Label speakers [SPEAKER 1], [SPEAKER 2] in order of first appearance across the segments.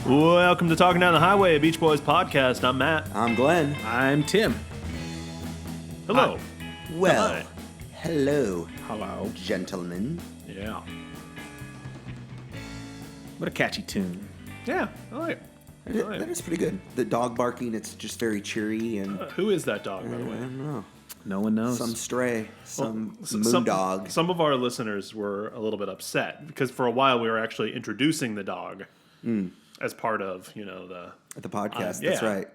[SPEAKER 1] Welcome to Talking Down the Highway, a Beach Boys podcast. I'm Matt.
[SPEAKER 2] I'm Glenn.
[SPEAKER 3] I'm Tim.
[SPEAKER 1] Hello.
[SPEAKER 2] Well,
[SPEAKER 1] Hi.
[SPEAKER 2] hello,
[SPEAKER 3] Hello.
[SPEAKER 2] gentlemen.
[SPEAKER 1] Yeah.
[SPEAKER 3] What a catchy tune.
[SPEAKER 1] Yeah, I like it.
[SPEAKER 2] That is pretty good. The dog barking, it's just very cheery and
[SPEAKER 1] Who is that dog, by the
[SPEAKER 2] I
[SPEAKER 1] way?
[SPEAKER 2] don't know.
[SPEAKER 3] No one knows.
[SPEAKER 2] Some stray, some moon
[SPEAKER 1] Some
[SPEAKER 2] dog.
[SPEAKER 1] Some of our listeners were a little bit upset because for a while we were actually introducing the dog as part of, the
[SPEAKER 2] At the podcast,
[SPEAKER 1] yeah.
[SPEAKER 2] that's right.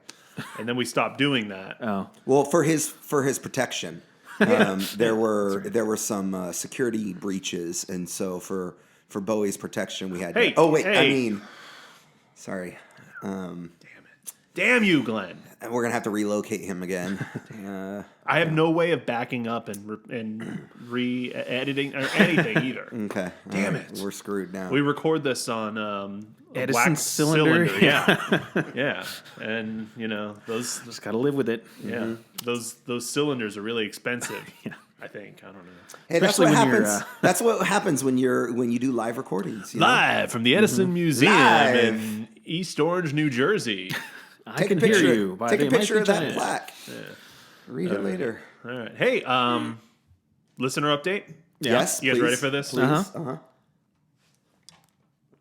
[SPEAKER 1] and then we stopped doing that.
[SPEAKER 3] Oh.
[SPEAKER 2] Well, for his protection, there were some security breaches, and so for Bowie's protection, we had.
[SPEAKER 1] Hey,
[SPEAKER 2] to, oh wait,
[SPEAKER 1] hey.
[SPEAKER 2] I mean, sorry.
[SPEAKER 1] Damn you, Glenn.
[SPEAKER 2] We're gonna have to relocate him again.
[SPEAKER 1] I have no way of backing up and re-editing or anything either.
[SPEAKER 2] Okay,
[SPEAKER 1] Damn
[SPEAKER 2] all right,
[SPEAKER 1] it.
[SPEAKER 2] we're screwed now.
[SPEAKER 1] We record this on a
[SPEAKER 3] Edison
[SPEAKER 1] wax
[SPEAKER 3] cylinder.
[SPEAKER 1] Yeah. Yeah. And, those
[SPEAKER 3] Just gotta live with it.
[SPEAKER 1] Yeah, those cylinders are really expensive.
[SPEAKER 3] Yeah.
[SPEAKER 1] I think I don't know.
[SPEAKER 2] Hey, that's
[SPEAKER 3] Especially
[SPEAKER 2] what
[SPEAKER 3] when you're,
[SPEAKER 2] happens. That's what happens when you do live recordings. You know?
[SPEAKER 1] Live from the Edison Museum
[SPEAKER 2] Live.
[SPEAKER 1] in East Orange, New Jersey.
[SPEAKER 3] I
[SPEAKER 2] Take
[SPEAKER 3] can
[SPEAKER 2] a picture.
[SPEAKER 3] hear you. But
[SPEAKER 2] Take
[SPEAKER 3] they
[SPEAKER 2] a
[SPEAKER 3] might
[SPEAKER 2] picture
[SPEAKER 3] be
[SPEAKER 2] of that
[SPEAKER 3] giant.
[SPEAKER 2] plaque. Read it later.
[SPEAKER 1] All right. Hey, listener update.
[SPEAKER 3] Yeah.
[SPEAKER 2] Yes.
[SPEAKER 1] You guys
[SPEAKER 2] please.
[SPEAKER 1] ready for this?
[SPEAKER 2] Please.
[SPEAKER 3] Uh-huh.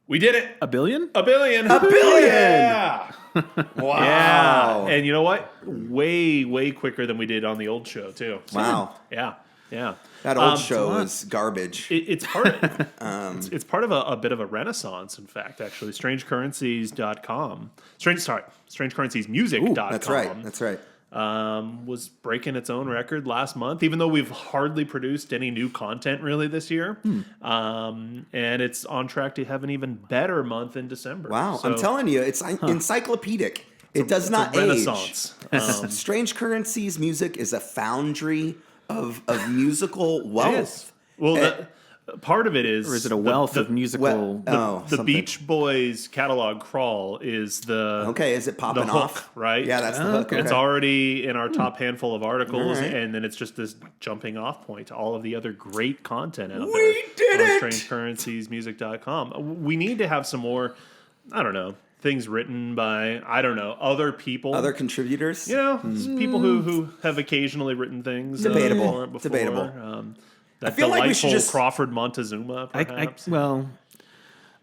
[SPEAKER 1] We did it.
[SPEAKER 3] A billion?
[SPEAKER 1] A billion.
[SPEAKER 2] A billion!
[SPEAKER 1] Yeah.
[SPEAKER 2] Wow.
[SPEAKER 1] Yeah. And you know what? Way, way quicker than we did on the old show too.
[SPEAKER 2] Wow.
[SPEAKER 1] Yeah. Yeah.
[SPEAKER 2] That old
[SPEAKER 1] It's a
[SPEAKER 2] show
[SPEAKER 1] lot.
[SPEAKER 2] is garbage.
[SPEAKER 1] It's part of, it's part of a bit of a renaissance, in fact, actually. Strangecurrencies.com. Strangecurrenciesmusic.com.
[SPEAKER 2] That's right. That's right.
[SPEAKER 1] Was breaking its own record last month, even though we've hardly produced any new content really this year. And it's on track to have an even better month in December.
[SPEAKER 2] Wow.
[SPEAKER 1] So
[SPEAKER 2] I'm telling you, it's encyclopedic. It does
[SPEAKER 1] it's
[SPEAKER 2] not
[SPEAKER 1] a
[SPEAKER 2] age.
[SPEAKER 1] renaissance.
[SPEAKER 2] Strange Currencies Music is a foundry of musical wealth.
[SPEAKER 1] Yes. Well, part of it is...
[SPEAKER 3] Or is it a wealth of musical...
[SPEAKER 2] the
[SPEAKER 1] The
[SPEAKER 2] something.
[SPEAKER 1] Beach Boys catalog crawl is the...
[SPEAKER 2] Okay, is it popping
[SPEAKER 1] the hook,
[SPEAKER 2] off?
[SPEAKER 1] right?
[SPEAKER 2] Yeah, that's the hook.
[SPEAKER 3] okay.
[SPEAKER 1] It's already in our top handful of articles,
[SPEAKER 2] All right.
[SPEAKER 1] and then it's just this jumping off point to all of the other great content out
[SPEAKER 2] We
[SPEAKER 1] there
[SPEAKER 2] did
[SPEAKER 1] on
[SPEAKER 2] it!
[SPEAKER 1] strangecurrenciesmusic.com. We need to have some more, I don't know, things written by, I don't know, other people.
[SPEAKER 2] Other contributors?
[SPEAKER 1] People who have occasionally written things.
[SPEAKER 2] Debatable.
[SPEAKER 1] Before.
[SPEAKER 2] Debatable.
[SPEAKER 1] That
[SPEAKER 2] feel like we should
[SPEAKER 1] delightful
[SPEAKER 2] just-
[SPEAKER 1] Crawford Montezuma, perhaps.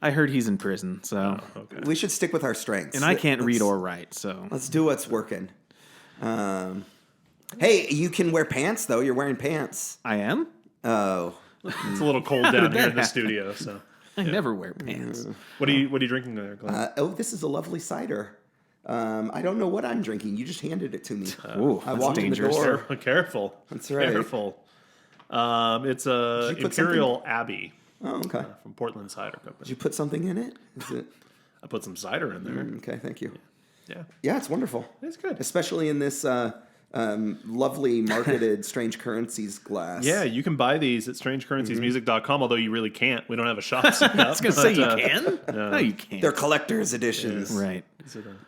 [SPEAKER 3] I heard he's in prison, so...
[SPEAKER 1] Okay.
[SPEAKER 2] We should stick with our strengths.
[SPEAKER 3] And I can't read
[SPEAKER 2] Let's-
[SPEAKER 3] or write, so...
[SPEAKER 2] Let's do what's working. Hey, you can wear pants, though. You're wearing pants.
[SPEAKER 3] I am?
[SPEAKER 2] Oh.
[SPEAKER 1] It's a little cold down here in the studio, so...
[SPEAKER 3] I never wear pants.
[SPEAKER 1] What are you drinking there, Glenn?
[SPEAKER 2] This is a lovely cider. I don't know what I'm drinking. You just handed it to me.
[SPEAKER 3] Ooh,
[SPEAKER 2] I
[SPEAKER 3] that's
[SPEAKER 2] walked
[SPEAKER 3] dangerous.
[SPEAKER 2] in the door.
[SPEAKER 1] Careful.
[SPEAKER 2] That's right.
[SPEAKER 1] Careful. It's a
[SPEAKER 2] Did you put
[SPEAKER 1] Imperial Abbey
[SPEAKER 2] Oh, okay.
[SPEAKER 1] from Portland Cider
[SPEAKER 2] Did
[SPEAKER 1] Company.
[SPEAKER 2] you put something in it? Is it?
[SPEAKER 1] I put some cider in there.
[SPEAKER 2] Okay, thank you.
[SPEAKER 1] Yeah,
[SPEAKER 2] Yeah, it's wonderful.
[SPEAKER 1] it's good.
[SPEAKER 2] Especially in this lovely marketed Strange Currencies glass.
[SPEAKER 1] Yeah, you can buy these at strangecurrenciesmusic.com, although you really can't. We don't have a shop set up.
[SPEAKER 3] I was going to say, you can? No, you can't.
[SPEAKER 2] They're collector's editions.
[SPEAKER 3] Right.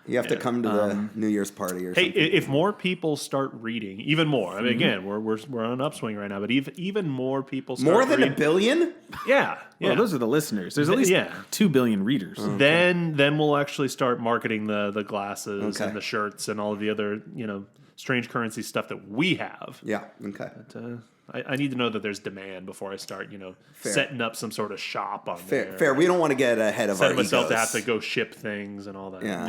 [SPEAKER 2] You have to come to the New Year's party or
[SPEAKER 1] Hey,
[SPEAKER 2] something.
[SPEAKER 1] if more people start reading, even more. I mean, again, we're on an upswing right now, but even more people start
[SPEAKER 2] More than
[SPEAKER 1] reading.
[SPEAKER 2] a billion?
[SPEAKER 1] Yeah.
[SPEAKER 3] Well, those are the listeners. There's at least 2 billion readers.
[SPEAKER 1] Then we'll actually start marketing the glasses
[SPEAKER 2] Okay.
[SPEAKER 1] and the shirts and all of the other strange currency stuff that we have.
[SPEAKER 2] Yeah, okay.
[SPEAKER 1] I need to know that there's demand before I start setting up some sort of shop on there.
[SPEAKER 2] Fair. We don't want to get ahead of our
[SPEAKER 1] Set myself
[SPEAKER 2] egos.
[SPEAKER 1] to have to go ship things and all that.
[SPEAKER 2] Yeah.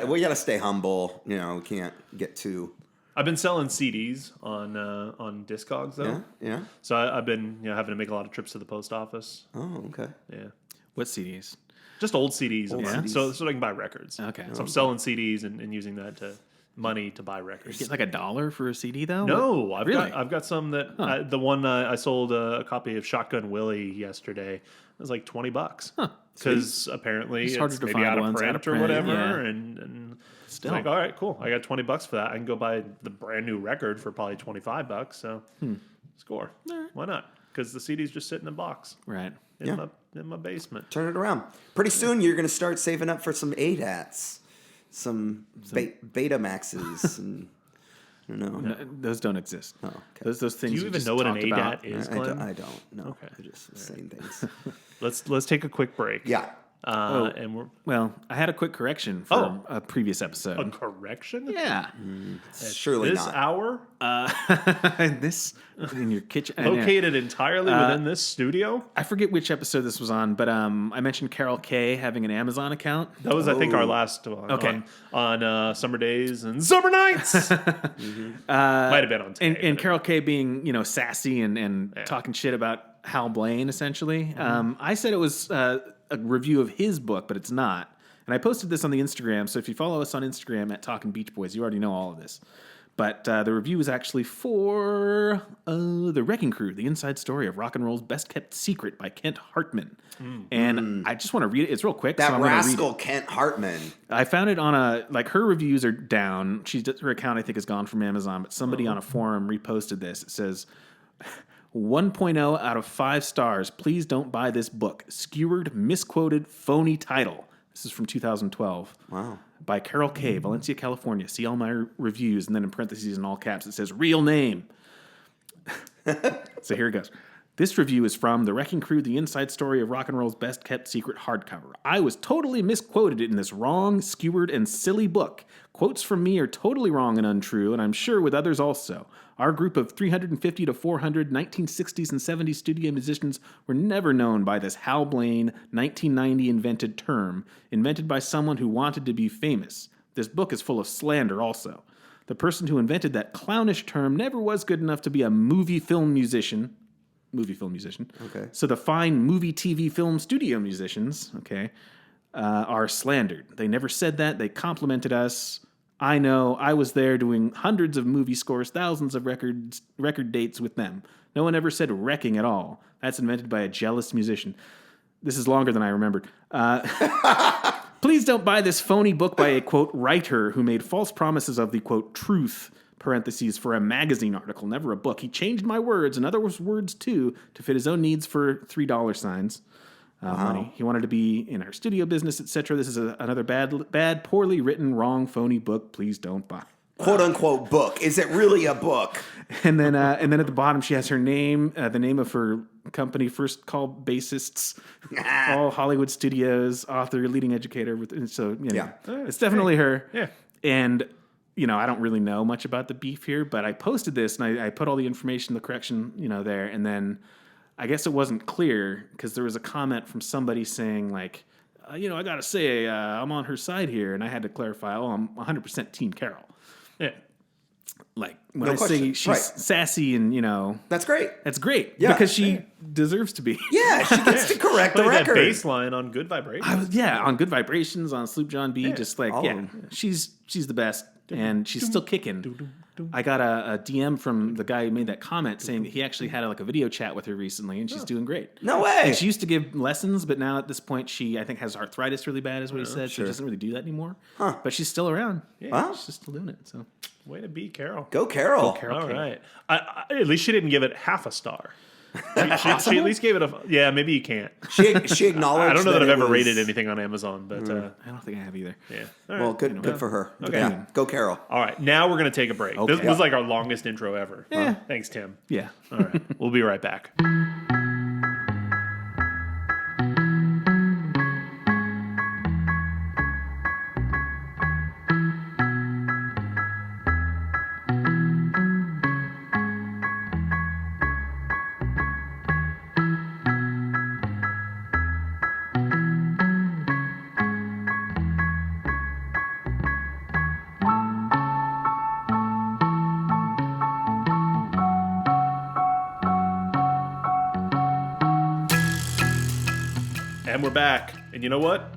[SPEAKER 2] We got to stay humble. We can't get too.
[SPEAKER 1] I've been selling CDs on Discogs though.
[SPEAKER 2] Yeah.
[SPEAKER 1] So I've been having to make a lot of trips to the post office.
[SPEAKER 2] Oh, okay.
[SPEAKER 1] Yeah.
[SPEAKER 3] What CDs?
[SPEAKER 1] Just old CDs.
[SPEAKER 2] CDs.
[SPEAKER 1] So I can buy records.
[SPEAKER 3] Okay.
[SPEAKER 1] So I'm selling CDs and using that money to buy records.
[SPEAKER 3] Get like $1 for a CD, though?
[SPEAKER 1] No,
[SPEAKER 3] Really?
[SPEAKER 1] I've got some that the one I sold a copy of Shotgun Willie yesterday. It was like $20 because apparently
[SPEAKER 3] It's
[SPEAKER 1] it's
[SPEAKER 3] harder to
[SPEAKER 1] maybe
[SPEAKER 3] find
[SPEAKER 1] out of
[SPEAKER 3] ones
[SPEAKER 1] print
[SPEAKER 3] out of
[SPEAKER 1] or
[SPEAKER 3] print,
[SPEAKER 1] whatever,
[SPEAKER 3] yeah.
[SPEAKER 1] and it's
[SPEAKER 3] Still.
[SPEAKER 1] like, all right, cool. I got $20 for that. I can go buy the brand new record for probably $25. So score. Why not? Because the CD's just sitting in a box
[SPEAKER 3] Right.
[SPEAKER 1] in my basement.
[SPEAKER 2] Turn it around. Pretty soon you're going to start saving up for some ADATs, some Beta Maxes, and
[SPEAKER 3] No, those don't exist.
[SPEAKER 2] Oh, okay.
[SPEAKER 3] Those things.
[SPEAKER 1] Do you even know what an
[SPEAKER 3] talked
[SPEAKER 1] ADAT
[SPEAKER 3] about.
[SPEAKER 1] is,
[SPEAKER 2] I
[SPEAKER 1] Glenn?
[SPEAKER 2] don't know.
[SPEAKER 1] Okay.
[SPEAKER 2] I'm just saying things.
[SPEAKER 1] Let's take a quick break.
[SPEAKER 2] Yeah.
[SPEAKER 1] And we're
[SPEAKER 3] Well, I had a quick correction for a previous episode.
[SPEAKER 1] a correction.
[SPEAKER 3] Yeah.
[SPEAKER 2] Surely
[SPEAKER 1] This
[SPEAKER 2] not.
[SPEAKER 1] hour
[SPEAKER 3] This in your kitchen.
[SPEAKER 1] located entirely within this studio.
[SPEAKER 3] I forget which episode this was on, but I mentioned Carole Kaye having an Amazon account.
[SPEAKER 1] That was, I think, our last one.
[SPEAKER 3] Okay.
[SPEAKER 1] On summer days and summer nights. Might have been on today.
[SPEAKER 3] And Carole Kaye being, sassy and talking shit about Hal Blaine, essentially. I said it was a review of his book, but it's not. And I posted this on the Instagram, so if you follow us on Instagram at Talking Beach Boys, you already know all of this. But the review is actually for The Wrecking Crew, the inside story of rock and roll's best kept secret by Kent Hartman. And I just want to read it. It's real quick.
[SPEAKER 2] That
[SPEAKER 3] so I'm gonna read
[SPEAKER 2] rascal
[SPEAKER 3] it.
[SPEAKER 2] Kent Hartman.
[SPEAKER 3] I found it on her reviews are down. Her account, I think, is gone from Amazon, but somebody on a forum reposted this. It says, 1.0 out of 5 stars. Please don't buy this book. Skewered, misquoted, phony title. This is from 2012.
[SPEAKER 2] Wow.
[SPEAKER 3] By Carole Kaye, Valencia, California. See all my reviews, and then in parentheses in all caps it says real name. So here it goes. This review is from The Wrecking Crew, the inside story of rock and roll's best kept secret hardcover. I was totally misquoted in this wrong, skewered, and silly book. Quotes from me are totally wrong and untrue, and I'm sure with others also. Our group of 350 to 400 1960s and 70s studio musicians were never known by this Hal Blaine 1990 invented term, invented by someone who wanted to be famous. This book is full of slander also. The person who invented that clownish term never was good enough to be a movie film musician.
[SPEAKER 2] Okay.
[SPEAKER 3] So the fine movie, TV, film, studio musicians, are slandered. They never said that. They complimented us. I know. I was there doing hundreds of movie scores, thousands of record dates with them. No one ever said wrecking at all. That's invented by a jealous musician. This is longer than I remembered. Please don't buy this phony book by a, quote, writer who made false promises of the, quote, truth, parentheses, for a magazine article, never a book. He changed my words and other words too to fit his own needs for $3 signs. Money. He wanted to be in our studio business, etc. This is another bad, poorly written, wrong, phony book. Please don't buy.
[SPEAKER 2] Quote unquote book. Is it really a book?
[SPEAKER 3] And then at the bottom, she has her name, the name of her company, First Call Bassists, all Hollywood studios, author, leading educator. It's definitely her.
[SPEAKER 1] Yeah.
[SPEAKER 3] And I don't really know much about the beef here, but I posted this and I put all the information, the correction, there, and then I guess it wasn't clear because there was a comment from somebody saying like, I gotta say, I'm on her side here, and I had to clarify. Oh, I'm 100% Team Carole.
[SPEAKER 1] Yeah.
[SPEAKER 3] Like when I say she's sassy and
[SPEAKER 2] That's great.
[SPEAKER 3] that's great
[SPEAKER 2] Yeah.
[SPEAKER 3] because she deserves to be.
[SPEAKER 2] Yeah, she gets to correct the
[SPEAKER 1] Play that
[SPEAKER 2] record.
[SPEAKER 1] bass line on Good Vibrations.
[SPEAKER 3] On Good Vibrations, on Sloop John B, just like
[SPEAKER 2] all of them.
[SPEAKER 3] she's the best, and she's still kicking. I got a DM from the guy who made that comment saying that he actually had a video chat with her recently, and she's doing great.
[SPEAKER 2] No way.
[SPEAKER 3] And she used to give lessons, but now at this point, she I think has arthritis really bad, is what he said. So she doesn't really do that anymore. But she's still around. Yeah,
[SPEAKER 2] Wow.
[SPEAKER 3] she's still doing it. So
[SPEAKER 1] Way to be, Carole.
[SPEAKER 2] Go Carole.
[SPEAKER 1] All right. At least she didn't give it half a star. She at least gave it a... Yeah, maybe you can't.
[SPEAKER 2] She acknowledged.
[SPEAKER 1] I don't know that I've
[SPEAKER 2] it
[SPEAKER 1] ever
[SPEAKER 2] was-
[SPEAKER 1] rated anything on Amazon, but...
[SPEAKER 3] I don't think I have either.
[SPEAKER 1] yeah. All right.
[SPEAKER 2] Well, good for her.
[SPEAKER 1] Okay.
[SPEAKER 2] Yeah, go Carole.
[SPEAKER 1] All right, now we're going to take a break. This was like our longest intro ever.
[SPEAKER 3] Yeah.
[SPEAKER 1] Thanks, Tim.
[SPEAKER 3] Yeah.
[SPEAKER 1] All right, we'll be right back. And we're back. And you know what?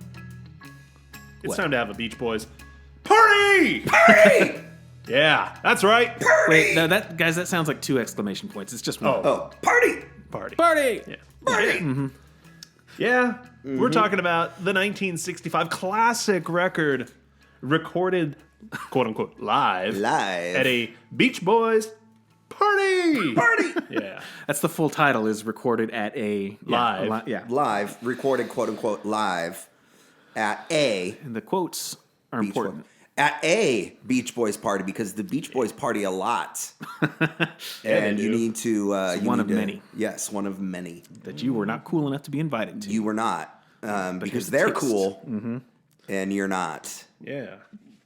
[SPEAKER 1] It's time to have a Beach Boys party!
[SPEAKER 2] Party!
[SPEAKER 1] Yeah, that's right.
[SPEAKER 3] Wait, no, that sounds like 2 exclamation points. It's just one.
[SPEAKER 2] Oh, party!
[SPEAKER 1] Party.
[SPEAKER 3] Party!
[SPEAKER 1] Yeah.
[SPEAKER 2] Party!
[SPEAKER 1] Yeah, we're talking about the 1965 classic record recorded, quote unquote, live
[SPEAKER 2] Live.
[SPEAKER 1] at a Beach Boys party.
[SPEAKER 2] Party!
[SPEAKER 1] Yeah.
[SPEAKER 3] That's the full title, is recorded at a
[SPEAKER 1] Live.
[SPEAKER 3] Yeah.
[SPEAKER 2] Live, recorded, quote unquote, live at a
[SPEAKER 3] And the quotes are important.
[SPEAKER 2] At a Beach Boys party, because the Beach Boys party a lot.
[SPEAKER 1] they
[SPEAKER 2] And you
[SPEAKER 1] do.
[SPEAKER 2] need to...
[SPEAKER 3] one of many.
[SPEAKER 2] Yes, one of many.
[SPEAKER 3] That you were not cool enough to be invited to.
[SPEAKER 2] You were not. because they're cool and you're not.
[SPEAKER 1] Yeah.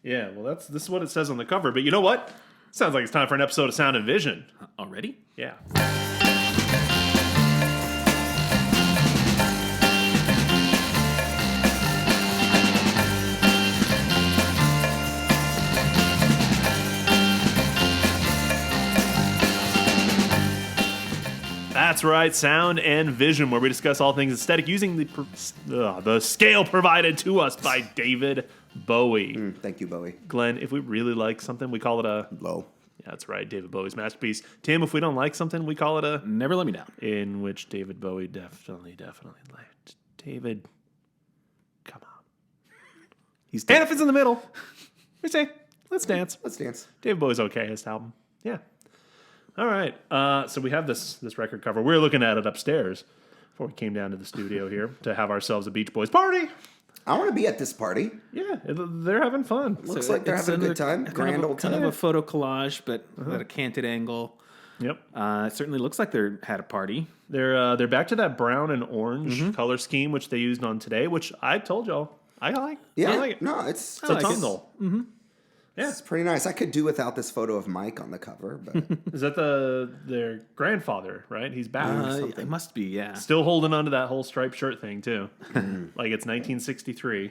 [SPEAKER 1] Yeah. Well, this is what it says on the cover. But you know what? Sounds like it's time for an episode of Sound and Vision.
[SPEAKER 3] Already?
[SPEAKER 1] Yeah. That's right, Sound and Vision, where we discuss all things aesthetic using the scale provided to us by David Bowie.
[SPEAKER 2] Thank you, Bowie.
[SPEAKER 1] Glenn, if we really like something, we call it a...
[SPEAKER 2] Low.
[SPEAKER 1] Yeah, that's right, David Bowie's masterpiece. Tim, if we don't like something, we call it a...
[SPEAKER 3] Never Let Me Down.
[SPEAKER 1] In which David Bowie definitely liked. David, come on.
[SPEAKER 3] He's
[SPEAKER 1] And if it's in the middle, we say, let's dance.
[SPEAKER 2] Let's dance.
[SPEAKER 1] David Bowie's okayest album. Yeah. All right. So we have this record cover. We were looking at it upstairs before we came down to the studio here to have ourselves a Beach Boys party.
[SPEAKER 2] I want to be at this party.
[SPEAKER 1] Yeah, they're having fun.
[SPEAKER 2] Looks like they're having a good time. Grand old time.
[SPEAKER 3] Kind of a photo collage, but at a canted angle.
[SPEAKER 1] Yep.
[SPEAKER 3] It certainly looks like they had a party.
[SPEAKER 1] They're back to that brown and orange color scheme, which they used on Today, which I told y'all I like.
[SPEAKER 2] Yeah.
[SPEAKER 1] I like it.
[SPEAKER 2] No, it's
[SPEAKER 1] It's a tongle. Yeah.
[SPEAKER 2] It's pretty nice. I could do without this photo of Mike on the cover, but
[SPEAKER 1] Is that their grandfather, right? He's back.
[SPEAKER 3] It must be, yeah.
[SPEAKER 1] Still holding on to that whole striped shirt thing, too. Like it's 1963.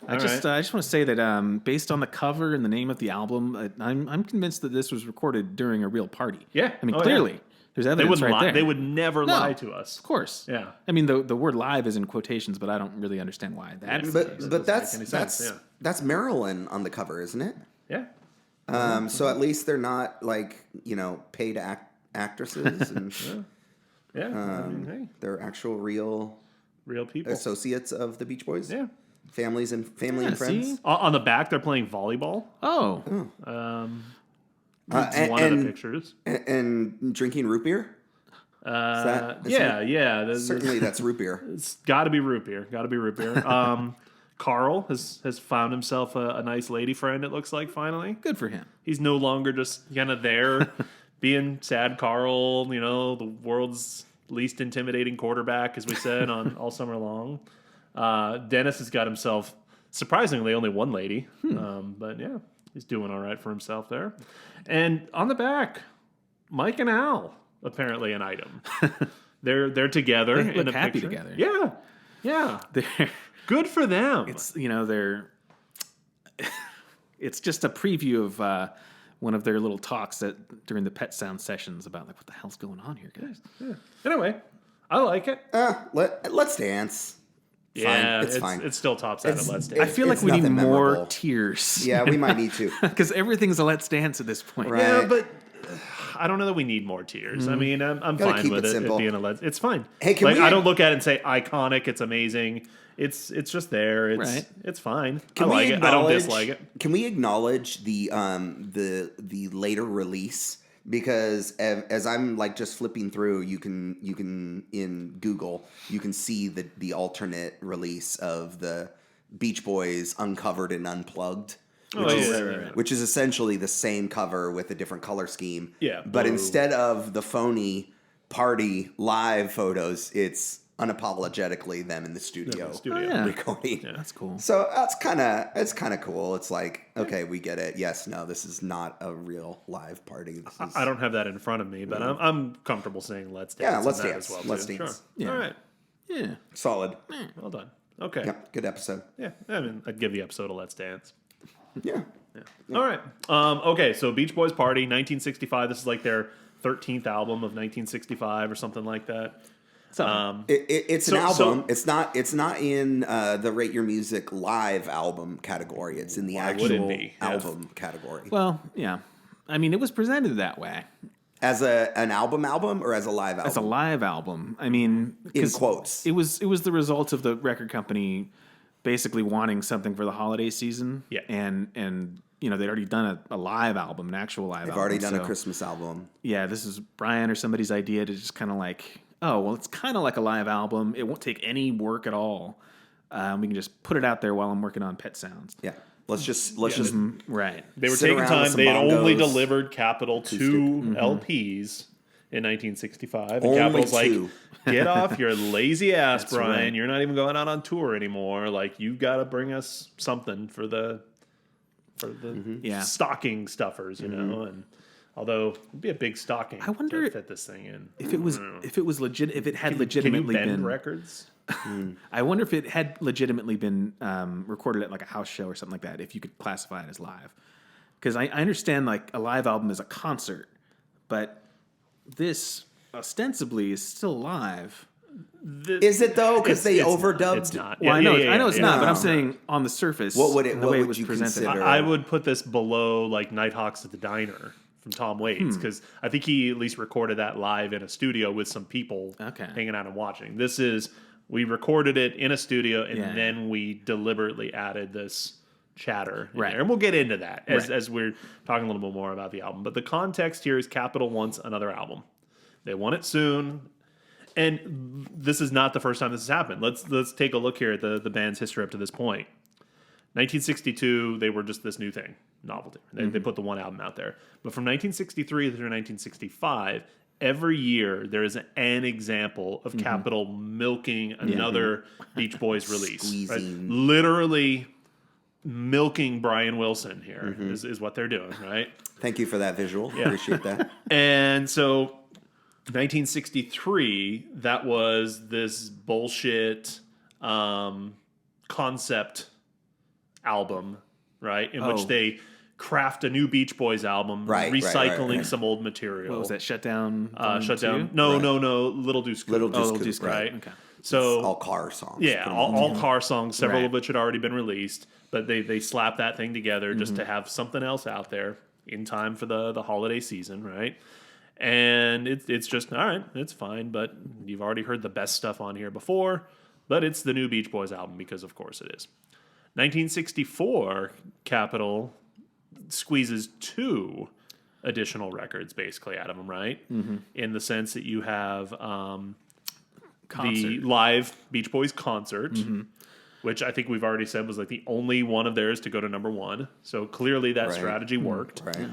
[SPEAKER 3] I just want to say that based on the cover and the name of the album, I'm convinced that this was recorded during a real party.
[SPEAKER 1] Yeah.
[SPEAKER 3] I mean,
[SPEAKER 1] Oh,
[SPEAKER 3] clearly.
[SPEAKER 1] yeah.
[SPEAKER 3] There's
[SPEAKER 1] They
[SPEAKER 3] evidence
[SPEAKER 1] wouldn't
[SPEAKER 3] right
[SPEAKER 1] lie.
[SPEAKER 3] there.
[SPEAKER 1] They would never lie to us.
[SPEAKER 3] Of course.
[SPEAKER 1] Yeah.
[SPEAKER 3] I mean, the word live is in quotations, but I don't really understand why that's the case.
[SPEAKER 2] but that's
[SPEAKER 1] make any sense,
[SPEAKER 2] that's Marilyn on the cover, isn't it?
[SPEAKER 1] Yeah.
[SPEAKER 2] So at least they're not like paid actresses, and
[SPEAKER 1] Yeah. I mean, hey,
[SPEAKER 2] they're actual real
[SPEAKER 1] people.
[SPEAKER 2] associates of the Beach Boys.
[SPEAKER 1] Yeah.
[SPEAKER 2] Family and friends.
[SPEAKER 3] see?
[SPEAKER 1] On the back, they're playing volleyball.
[SPEAKER 3] Oh.
[SPEAKER 1] It's one of the pictures.
[SPEAKER 2] And drinking root beer.
[SPEAKER 1] Yeah.
[SPEAKER 2] Certainly, that's root beer.
[SPEAKER 1] It's got to be root beer. Carl has found himself a nice lady friend, it looks like, finally.
[SPEAKER 3] Good for him.
[SPEAKER 1] He's no longer just kind of there being sad Carl, the world's least intimidating quarterback, as we said, on all summer long. Dennis has got himself, surprisingly, only one lady. But yeah, he's doing all right for himself there. And on the back, Mike and Al, apparently an item. They're together
[SPEAKER 3] They
[SPEAKER 1] in
[SPEAKER 3] look
[SPEAKER 1] a
[SPEAKER 3] happy
[SPEAKER 1] picture.
[SPEAKER 3] together.
[SPEAKER 1] Yeah.
[SPEAKER 3] They're...
[SPEAKER 1] Good for them.
[SPEAKER 3] It's it's just a preview of one of their little talks during the Pet Sound sessions about like what the hell's going on here, guys.
[SPEAKER 1] Yeah. Anyway, I like it.
[SPEAKER 2] Let's dance.
[SPEAKER 1] Yeah,
[SPEAKER 2] it's fine.
[SPEAKER 1] It still tops out at Let's Dance.
[SPEAKER 3] I feel like
[SPEAKER 2] it's
[SPEAKER 3] we need
[SPEAKER 2] nothing
[SPEAKER 3] more
[SPEAKER 2] memorable.
[SPEAKER 3] tears.
[SPEAKER 2] Yeah, we might need to.
[SPEAKER 3] Because everything's a Let's Dance at this point.
[SPEAKER 2] Right.
[SPEAKER 1] Yeah, but I don't know that we need more tears. I mean, I'm
[SPEAKER 2] Gotta
[SPEAKER 1] fine
[SPEAKER 2] keep
[SPEAKER 1] with
[SPEAKER 2] it
[SPEAKER 1] it
[SPEAKER 2] simple.
[SPEAKER 1] being a Let's. It's fine.
[SPEAKER 2] Hey, can we-
[SPEAKER 1] I don't look at it and say iconic. It's amazing. It's just there.
[SPEAKER 3] Right.
[SPEAKER 1] It's fine.
[SPEAKER 2] Can
[SPEAKER 1] I
[SPEAKER 2] we
[SPEAKER 1] like it. I don't
[SPEAKER 2] acknowledge-
[SPEAKER 1] dislike it.
[SPEAKER 2] Can we acknowledge the later release? Because as I'm like just flipping through, you can in Google you can see the alternate release of the Beach Boys Uncovered and Unplugged. Which is essentially the same cover with a different color scheme.
[SPEAKER 1] Yeah,
[SPEAKER 2] But
[SPEAKER 1] blue.
[SPEAKER 2] instead of the phony party live photos, it's unapologetically them in the studio,
[SPEAKER 3] Oh, yeah.
[SPEAKER 2] recording.
[SPEAKER 3] That's cool.
[SPEAKER 2] So it's kind of cool. It's like, okay, we get it. Yes, no, this is not a real live party. This is,
[SPEAKER 1] I don't have that in front of me, but I'm comfortable saying Let's Dance.
[SPEAKER 2] Yeah,
[SPEAKER 1] in
[SPEAKER 2] Let's
[SPEAKER 1] that
[SPEAKER 2] Dance.
[SPEAKER 1] As well,
[SPEAKER 2] Let's
[SPEAKER 1] too.
[SPEAKER 2] Dance.
[SPEAKER 1] Sure.
[SPEAKER 3] Yeah.
[SPEAKER 1] All right.
[SPEAKER 3] Yeah.
[SPEAKER 2] solid.
[SPEAKER 1] Well done. Okay.
[SPEAKER 2] Yeah, good episode.
[SPEAKER 1] Yeah. I mean, I'd give the episode a Let's Dance.
[SPEAKER 2] Yeah.
[SPEAKER 1] All right. Okay, so Beach Boys Party, 1965. This is like their 13th album of 1965 or something like that.
[SPEAKER 2] It's
[SPEAKER 1] So-
[SPEAKER 2] an album.
[SPEAKER 1] so-
[SPEAKER 2] it's not in the Rate Your Music live album category. It's in the
[SPEAKER 1] would it
[SPEAKER 2] actual
[SPEAKER 1] be? Yeah.
[SPEAKER 2] album category.
[SPEAKER 3] Well, yeah. I mean, it was presented that way.
[SPEAKER 2] As an album or as a live album?
[SPEAKER 3] As a live album. I mean,
[SPEAKER 2] In
[SPEAKER 3] 'cause
[SPEAKER 2] quotes.
[SPEAKER 3] It was the result of the record company basically wanting something for the holiday season.
[SPEAKER 1] Yeah.
[SPEAKER 3] And they'd already done a live album, an actual live album.
[SPEAKER 2] They've already done a
[SPEAKER 3] so,
[SPEAKER 2] Christmas album.
[SPEAKER 3] Yeah, this is Brian or somebody's idea to just kind of like, oh, well, it's kind of like a live album. It won't take any work at all. We can just put it out there while I'm working on Pet Sounds.
[SPEAKER 2] Yeah. Let's just
[SPEAKER 3] Right.
[SPEAKER 1] They were
[SPEAKER 2] Sit
[SPEAKER 1] taking
[SPEAKER 2] around
[SPEAKER 1] time.
[SPEAKER 2] with some
[SPEAKER 1] They had only
[SPEAKER 2] bongos.
[SPEAKER 1] delivered Capitol 2 LPs, in 1965. And
[SPEAKER 2] Only
[SPEAKER 1] Capitol's like,
[SPEAKER 2] two.
[SPEAKER 1] get off your lazy ass,
[SPEAKER 3] That's
[SPEAKER 1] Brian.
[SPEAKER 3] right.
[SPEAKER 1] You're not even going out on tour anymore. Like, you got to bring us something for the
[SPEAKER 3] Yeah.
[SPEAKER 1] stocking stuffers, you know. And although it'd be a big stocking
[SPEAKER 3] I wonder
[SPEAKER 1] to fit this thing in.
[SPEAKER 3] if it was legit, if it had
[SPEAKER 1] Can you
[SPEAKER 3] legitimately
[SPEAKER 1] bend
[SPEAKER 3] been
[SPEAKER 1] records?
[SPEAKER 3] I wonder if it had legitimately been recorded at like a house show or something like that, if you could classify it as live. Because I understand like a live album is a concert, but this ostensibly is still live.
[SPEAKER 2] Is it though? Because they
[SPEAKER 1] It's
[SPEAKER 2] overdubbed.
[SPEAKER 1] It's not.
[SPEAKER 3] Well, I know it's not, but I'm
[SPEAKER 2] Yeah.
[SPEAKER 3] saying on the surface,
[SPEAKER 2] What would it-
[SPEAKER 3] and the
[SPEAKER 2] what
[SPEAKER 3] way it
[SPEAKER 2] would
[SPEAKER 3] was
[SPEAKER 2] you
[SPEAKER 3] presented.
[SPEAKER 2] consider?
[SPEAKER 1] I would put this below like Nighthawks at the Diner from Tom Waits, because I think he at least recorded that live in a studio with some people
[SPEAKER 3] Okay.
[SPEAKER 1] hanging out and watching. This is, we recorded it in a studio and
[SPEAKER 3] Yeah.
[SPEAKER 1] then we deliberately added this chatter in
[SPEAKER 3] Right.
[SPEAKER 1] there. And we'll get into that
[SPEAKER 3] Right.
[SPEAKER 1] as we're talking a little bit more about the album. But the context here is Capitol wants another album. They want it soon. And this is not the first time this has happened. Let's take a look here at the band's history up to this point. 1962, they were just this new thing, novelty. They put the one album out there. But from 1963 through 1965, every year there is an example of Capitol milking another Beach Boys release. Right?
[SPEAKER 2] Squeezing.
[SPEAKER 1] Literally milking Brian Wilson here is what they're doing, right?
[SPEAKER 2] Thank you for that visual. Appreciate that.
[SPEAKER 1] And so 1963, that was this bullshit concept album, right? In which they craft a new Beach Boys album,
[SPEAKER 2] Right,
[SPEAKER 1] recycling some old material.
[SPEAKER 3] What was that? Shutdown?
[SPEAKER 1] Shutdown.
[SPEAKER 3] Two?
[SPEAKER 1] No, Little Deuce Coupe.
[SPEAKER 2] Little
[SPEAKER 3] Oh,
[SPEAKER 2] Deuce
[SPEAKER 3] Little
[SPEAKER 2] Coupe,
[SPEAKER 3] Deuce Coupe,
[SPEAKER 1] right?
[SPEAKER 3] Okay.
[SPEAKER 1] So
[SPEAKER 2] all car songs.
[SPEAKER 1] yeah,
[SPEAKER 2] pretty
[SPEAKER 1] all
[SPEAKER 2] much.
[SPEAKER 1] car songs, several
[SPEAKER 3] Right.
[SPEAKER 1] of which had already been released, but they slapped that thing together just to have something else out there in time for the holiday season, right? And it's just, all right, it's fine, but you've already heard the best stuff on here before, but it's the new Beach Boys album because, of course, it is. 1964, Capitol squeezes 2 additional records basically out of them, right? In the sense that you have the
[SPEAKER 3] Concert.
[SPEAKER 1] live Beach Boys concert, which I think we've already said was like the only one of theirs to go to number 1. So clearly that
[SPEAKER 2] Right.
[SPEAKER 1] strategy worked.
[SPEAKER 2] Right.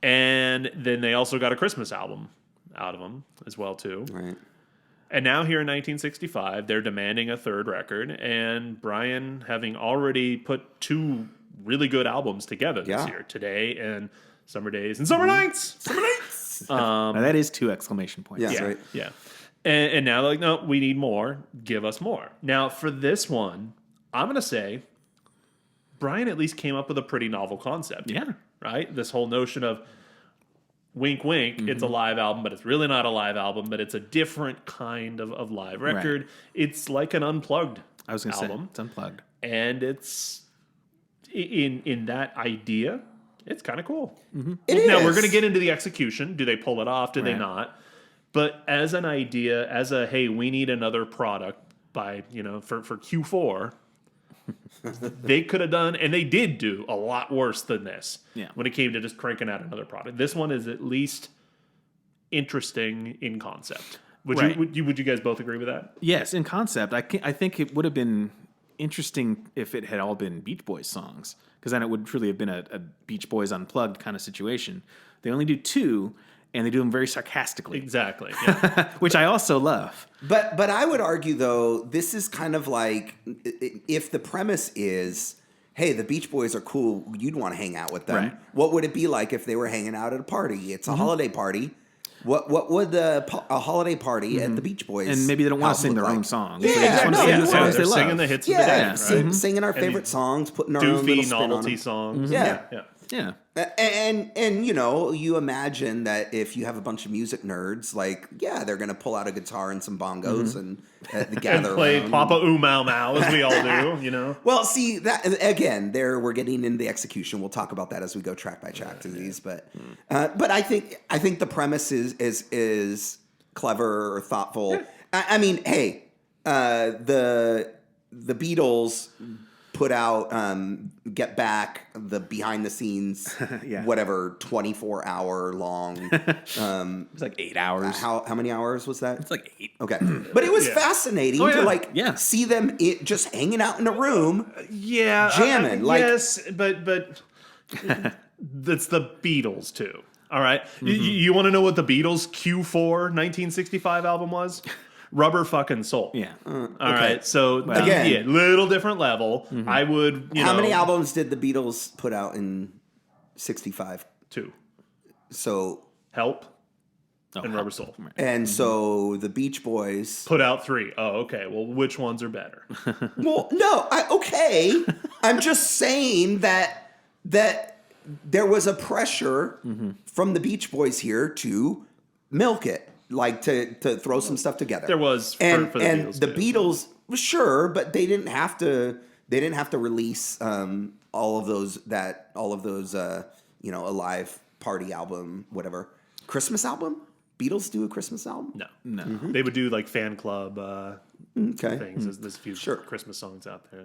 [SPEAKER 1] And then they also got a Christmas album out of them as well too.
[SPEAKER 2] Right.
[SPEAKER 1] And now here in 1965, they're demanding a third record, and Brian, having already put 2 really good albums together this year, Today and Summer Days and Summer Nights. Summer Nights.
[SPEAKER 3] Now that is 2 exclamation points.
[SPEAKER 2] Yeah.
[SPEAKER 1] Yeah,
[SPEAKER 2] Right.
[SPEAKER 1] yeah. And now they're like, no, we need more. Give us more. Now, for this one, I'm going to say Brian at least came up with a pretty novel concept.
[SPEAKER 3] Yeah.
[SPEAKER 1] Right? This whole notion of wink, wink, it's a live album, but it's really not a live album, but it's a different kind of live record.
[SPEAKER 3] Right.
[SPEAKER 1] It's like an unplugged
[SPEAKER 3] I was going to say,
[SPEAKER 1] album.
[SPEAKER 3] it's unplugged.
[SPEAKER 1] And it's, in that idea, it's kind of cool.
[SPEAKER 2] It
[SPEAKER 1] Now,
[SPEAKER 2] is.
[SPEAKER 1] we're going to get into the execution. Do they pull it off? Do they
[SPEAKER 3] Right.
[SPEAKER 1] not? But as an idea, as a, hey, we need another product by, for Q4, they could have done, and they did do a lot worse than this
[SPEAKER 3] Yeah.
[SPEAKER 1] when it came to just cranking out another product. This one is at least interesting in concept.
[SPEAKER 3] Right.
[SPEAKER 1] Would you guys both agree with that?
[SPEAKER 3] Yes, in concept, I think it would have been interesting if it had all been Beach Boys songs, because then it would truly have been a Beach Boys unplugged kind of situation. They only do 2, and they do them very sarcastically,
[SPEAKER 1] Exactly. Yeah.
[SPEAKER 3] which I also love.
[SPEAKER 2] But I would argue though, this is kind of like if the premise is, hey, the Beach Boys are cool, you'd want to hang out with them.
[SPEAKER 3] Right.
[SPEAKER 2] What would it be like if they were hanging out at a party? It's a holiday party. What would a holiday party at the Beach Boys?
[SPEAKER 3] And maybe they don't want
[SPEAKER 2] house
[SPEAKER 3] to sing
[SPEAKER 2] look
[SPEAKER 3] their own
[SPEAKER 2] like?
[SPEAKER 3] songs.
[SPEAKER 2] Yeah,
[SPEAKER 3] They just want to
[SPEAKER 2] no,
[SPEAKER 3] sing
[SPEAKER 2] yeah,
[SPEAKER 3] the songs
[SPEAKER 1] they're
[SPEAKER 3] they
[SPEAKER 1] singing
[SPEAKER 3] love.
[SPEAKER 1] the hits of the
[SPEAKER 2] Yeah,
[SPEAKER 1] day,
[SPEAKER 2] singing our
[SPEAKER 1] And
[SPEAKER 2] favorite
[SPEAKER 1] these
[SPEAKER 2] songs, putting our own
[SPEAKER 1] Doofy
[SPEAKER 2] little spin on
[SPEAKER 1] novelty
[SPEAKER 2] them.
[SPEAKER 1] songs.
[SPEAKER 2] Yeah.
[SPEAKER 1] Yeah.
[SPEAKER 3] Yeah.
[SPEAKER 2] And you imagine that if you have a bunch of music nerds, like they're gonna pull out a guitar and some bongos and gather
[SPEAKER 1] And play
[SPEAKER 2] around.
[SPEAKER 1] Papa Ooh Mau Mau as we all do,
[SPEAKER 2] Well, see that again. There, we're getting into the execution. We'll talk about that as we go track by track to these. But I think the premise is clever or thoughtful.
[SPEAKER 1] Yeah.
[SPEAKER 2] I mean, hey, the Beatles put out Get Back, the behind the scenes,
[SPEAKER 3] Yeah.
[SPEAKER 2] whatever, 24-hour long.
[SPEAKER 3] It's like 8 hours.
[SPEAKER 2] How many hours was that?
[SPEAKER 3] It's like 8.
[SPEAKER 2] Okay, but it was
[SPEAKER 1] Yeah.
[SPEAKER 2] fascinating
[SPEAKER 3] Oh,
[SPEAKER 2] to
[SPEAKER 3] yeah.
[SPEAKER 2] see them just hanging out in a room.
[SPEAKER 1] Yeah,
[SPEAKER 2] Jamming, like-
[SPEAKER 1] yes, but that's the Beatles too. All right. You want to know what the Beatles' Q4 1965 album was? Rubber Fucking Soul.
[SPEAKER 3] Yeah.
[SPEAKER 1] All right. So
[SPEAKER 2] Again.
[SPEAKER 1] yeah, little different level. I would.
[SPEAKER 2] How many albums did the Beatles put out in 65?
[SPEAKER 1] 2.
[SPEAKER 2] So
[SPEAKER 1] Help and Rubber Soul.
[SPEAKER 2] and so the Beach Boys
[SPEAKER 1] Put out 3. Oh, okay. Well, which ones are better?
[SPEAKER 2] Well, no, okay. I'm just saying that there was a pressure from the Beach Boys here to milk it, like to throw some stuff together.
[SPEAKER 1] There was for
[SPEAKER 2] and
[SPEAKER 1] the
[SPEAKER 2] and
[SPEAKER 1] Beatles
[SPEAKER 2] the
[SPEAKER 1] too.
[SPEAKER 2] Beatles, sure, but they didn't have to. They didn't have to release all of those Alive Party album, whatever Christmas album. Beatles do a Christmas album?
[SPEAKER 1] No. They would do like fan club
[SPEAKER 2] Okay.
[SPEAKER 1] things. There's a few Christmas songs out there.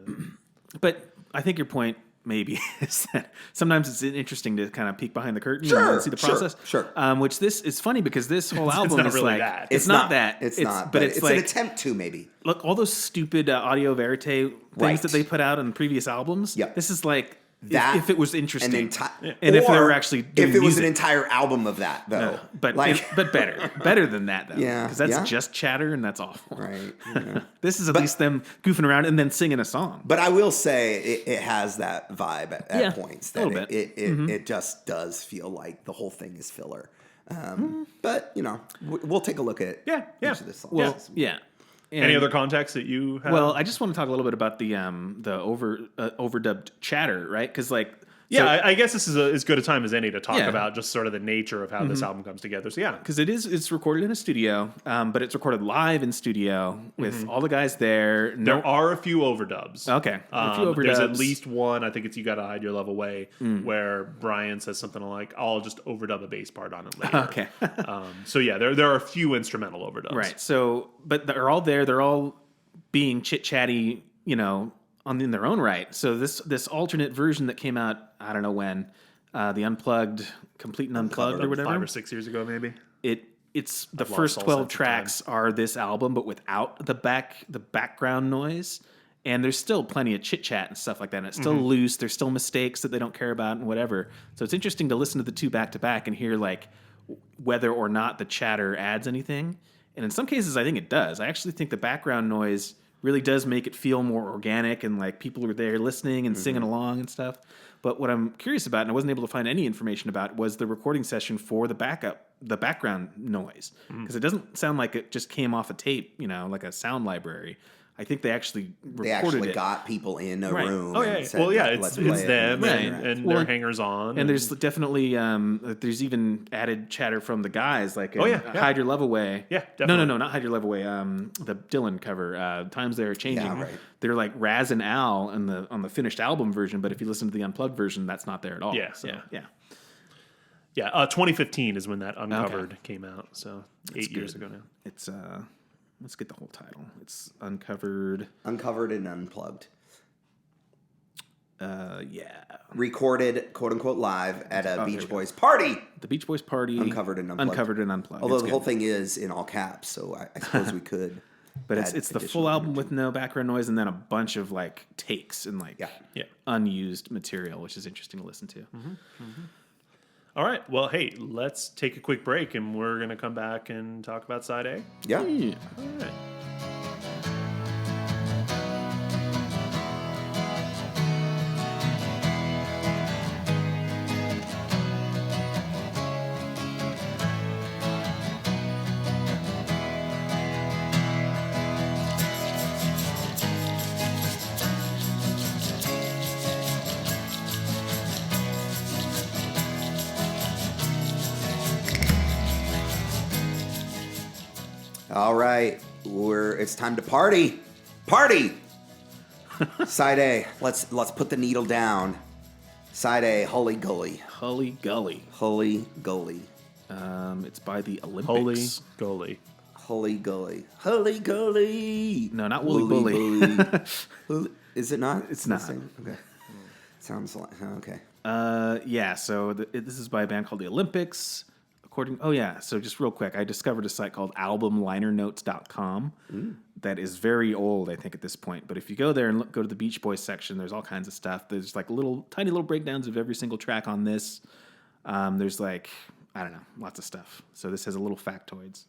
[SPEAKER 3] But I think your point maybe is that sometimes it's interesting to kind of peek behind the curtain
[SPEAKER 2] Sure,
[SPEAKER 3] and see the process.
[SPEAKER 2] sure.
[SPEAKER 3] Which this is funny because this whole album
[SPEAKER 1] not
[SPEAKER 3] is
[SPEAKER 1] really
[SPEAKER 3] like
[SPEAKER 1] that.
[SPEAKER 3] it's not that.
[SPEAKER 2] It's not. But it's
[SPEAKER 3] like
[SPEAKER 2] an attempt to maybe.
[SPEAKER 3] look all those stupid audio verite things
[SPEAKER 2] Right.
[SPEAKER 3] that they put out in previous albums.
[SPEAKER 2] Yep.
[SPEAKER 3] This is like
[SPEAKER 2] That
[SPEAKER 3] if it was interesting,
[SPEAKER 2] and
[SPEAKER 3] if they were actually doing
[SPEAKER 2] if it was an
[SPEAKER 3] music.
[SPEAKER 2] entire album of that though.
[SPEAKER 3] But
[SPEAKER 2] like
[SPEAKER 3] but better than that though.
[SPEAKER 2] Yeah,
[SPEAKER 3] because that's
[SPEAKER 2] yeah.
[SPEAKER 3] just chatter and that's awful.
[SPEAKER 2] right. Yeah.
[SPEAKER 3] This is at least them goofing around and then singing a song.
[SPEAKER 2] But I will say it has that vibe at
[SPEAKER 3] Yeah,
[SPEAKER 2] points
[SPEAKER 3] a
[SPEAKER 2] that
[SPEAKER 3] little bit.
[SPEAKER 2] it just does feel like the whole thing is filler. But we'll take a look at
[SPEAKER 1] Yeah.
[SPEAKER 2] each of the songs.
[SPEAKER 3] Well, yeah.
[SPEAKER 1] Any
[SPEAKER 3] And-
[SPEAKER 1] other context that you have?
[SPEAKER 3] Well, I just want to talk a little bit about the overdubbed chatter, right? Because
[SPEAKER 1] yeah, I guess this is as good a time as any to talk
[SPEAKER 3] Yeah.
[SPEAKER 1] about just sort of the nature of how this album comes together. So yeah,
[SPEAKER 3] because it's recorded in a studio, but it's recorded live in studio with all the guys there. No,
[SPEAKER 1] there are a few overdubs.
[SPEAKER 3] okay, a few
[SPEAKER 1] There's at
[SPEAKER 3] overdubs.
[SPEAKER 1] least one. I think it's "You Gotta Hide Your Love Away," where Brian says something like, "I'll just overdub a bass part on it later."
[SPEAKER 3] Okay,
[SPEAKER 1] So yeah, there are a few instrumental overdubs.
[SPEAKER 3] right. So, but they're all there. They're all being chit chatty, in their own right. So this alternate version that came out, I don't know when, the unplugged, complete and unplugged or whatever.
[SPEAKER 1] 5 or 6 years ago, maybe.
[SPEAKER 3] It's the
[SPEAKER 1] lost
[SPEAKER 3] first
[SPEAKER 1] all
[SPEAKER 3] 12
[SPEAKER 1] sense of
[SPEAKER 3] tracks are this album, but without the background noise. And there's still plenty of chit chat and stuff like that. And it's still loose. There's still mistakes that they don't care about and whatever. So it's interesting to listen to the two back to back and hear like whether or not the chatter adds anything. And in some cases, I think it does. I actually think the background noise really does make it feel more organic and like people are there listening and singing along and stuff. But what I'm curious about, and I wasn't able to find any information about, was the recording session for the background noise. Because it doesn't sound like it just came off a tape, like a sound library. I think they actually recorded
[SPEAKER 2] They actually
[SPEAKER 3] it.
[SPEAKER 2] got people in a
[SPEAKER 3] Right.
[SPEAKER 2] room.
[SPEAKER 1] Oh
[SPEAKER 2] and
[SPEAKER 1] yeah.
[SPEAKER 2] said,
[SPEAKER 1] Well, yeah.
[SPEAKER 2] "Let's
[SPEAKER 1] It's
[SPEAKER 2] play it."
[SPEAKER 1] them
[SPEAKER 3] Right.
[SPEAKER 1] and
[SPEAKER 3] Well,
[SPEAKER 1] their hangers on.
[SPEAKER 3] And there's definitely there's even added chatter from the guys like
[SPEAKER 1] yeah.
[SPEAKER 3] Hide Your Love Away.
[SPEAKER 1] Yeah,
[SPEAKER 3] No,
[SPEAKER 1] definitely.
[SPEAKER 3] not Hide Your Love Away. The Dylan cover, Times They're Changing.
[SPEAKER 2] Yeah, right.
[SPEAKER 3] They're like Raz and Al on the finished album version, but if you listen to the unplugged version, that's not there at all.
[SPEAKER 1] Yeah,
[SPEAKER 3] So,
[SPEAKER 1] yeah.
[SPEAKER 3] yeah.
[SPEAKER 1] 2015 is when that Uncovered came out. So 8 years
[SPEAKER 3] good.
[SPEAKER 1] ago now.
[SPEAKER 3] It's let's get the whole title. It's Uncovered.
[SPEAKER 2] Uncovered and unplugged.
[SPEAKER 3] Yeah.
[SPEAKER 2] Recorded, quote unquote, live at a
[SPEAKER 3] there
[SPEAKER 2] Beach
[SPEAKER 3] we go.
[SPEAKER 2] Boys party.
[SPEAKER 3] The Beach Boys party.
[SPEAKER 2] Uncovered and unplugged.
[SPEAKER 3] Uncovered and unplugged.
[SPEAKER 2] Although
[SPEAKER 3] It's
[SPEAKER 2] the
[SPEAKER 3] good.
[SPEAKER 2] whole thing is in all caps, so I suppose we could.
[SPEAKER 3] But
[SPEAKER 2] add
[SPEAKER 3] it's the
[SPEAKER 2] additional
[SPEAKER 3] full album
[SPEAKER 2] energy.
[SPEAKER 3] with no background noise and then a bunch of like takes and like
[SPEAKER 1] Yeah.
[SPEAKER 3] unused material, which is interesting to listen to.
[SPEAKER 1] All right. Well, hey, let's take a quick break and we're going to come back and talk about side A.
[SPEAKER 2] Yeah.
[SPEAKER 3] Yeah.
[SPEAKER 1] All right.
[SPEAKER 2] All right. It's time to party. Party. Side A. Let's put the needle down. Side A. Holy Gully.
[SPEAKER 3] Hully Gully.
[SPEAKER 2] Holy Gully.
[SPEAKER 3] It's by the Olympics.
[SPEAKER 1] Holy goalie.
[SPEAKER 2] Holy Gully. Holy Gully.
[SPEAKER 3] No, not Woolly Bully.
[SPEAKER 2] Is it not?
[SPEAKER 3] It's
[SPEAKER 2] the
[SPEAKER 3] not.
[SPEAKER 2] same? Okay. Sounds like okay.
[SPEAKER 3] Yeah, so this is by a band called the Olympics. So just real quick, I discovered a site called albumlinernotes.com that is very old, I think, at this point. But if you go there and go to the Beach Boys section, there's all kinds of stuff. There's like tiny little breakdowns of every single track on this. There's like I don't know, lots of stuff. So this has a little factoids.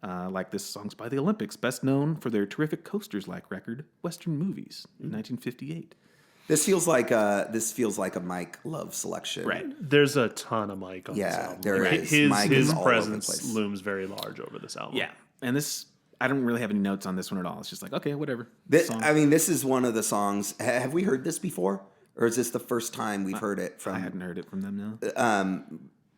[SPEAKER 3] Like this song's by the Olympics, best known for their terrific Coasters-like record, Western Movies, in 1958.
[SPEAKER 2] This feels like a Mike Love selection.
[SPEAKER 3] Right.
[SPEAKER 1] There's a ton of Mike on this album.
[SPEAKER 2] there
[SPEAKER 1] Like,
[SPEAKER 2] is. Mike is
[SPEAKER 1] his
[SPEAKER 2] all over the
[SPEAKER 1] presence
[SPEAKER 2] place.
[SPEAKER 1] looms very large over this album.
[SPEAKER 3] Yeah. And this, I don't really have any notes on this one at all. It's just like, okay, whatever.
[SPEAKER 2] I mean, this is one of the songs. Have we heard this before? Or is this the first time we've heard it from?
[SPEAKER 3] I hadn't heard it from them, no.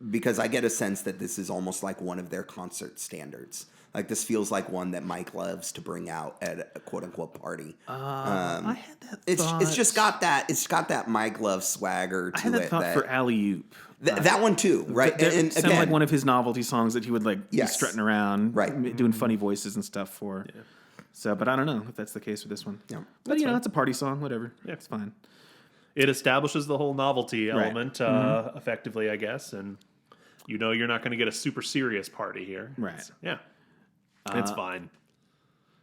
[SPEAKER 2] Because I get a sense that this is almost like one of their concert standards. Like this feels like one that Mike loves to bring out at a quote unquote party.
[SPEAKER 3] I had that
[SPEAKER 2] It's just got that Mike Love swagger to it.
[SPEAKER 3] I had that thought for Alley Oop.
[SPEAKER 2] That one too, right?
[SPEAKER 3] And sounded like one of his novelty songs that he would like be strutting around,
[SPEAKER 2] right,
[SPEAKER 3] doing funny voices and stuff for. Yeah. So, but I don't know if that's the case with this one.
[SPEAKER 2] Yeah,
[SPEAKER 3] but it's a party song, whatever. Yeah, it's fine.
[SPEAKER 1] It establishes the whole novelty element effectively, I guess, and you're not going to get a super serious party here.
[SPEAKER 3] Right.
[SPEAKER 1] It's fine.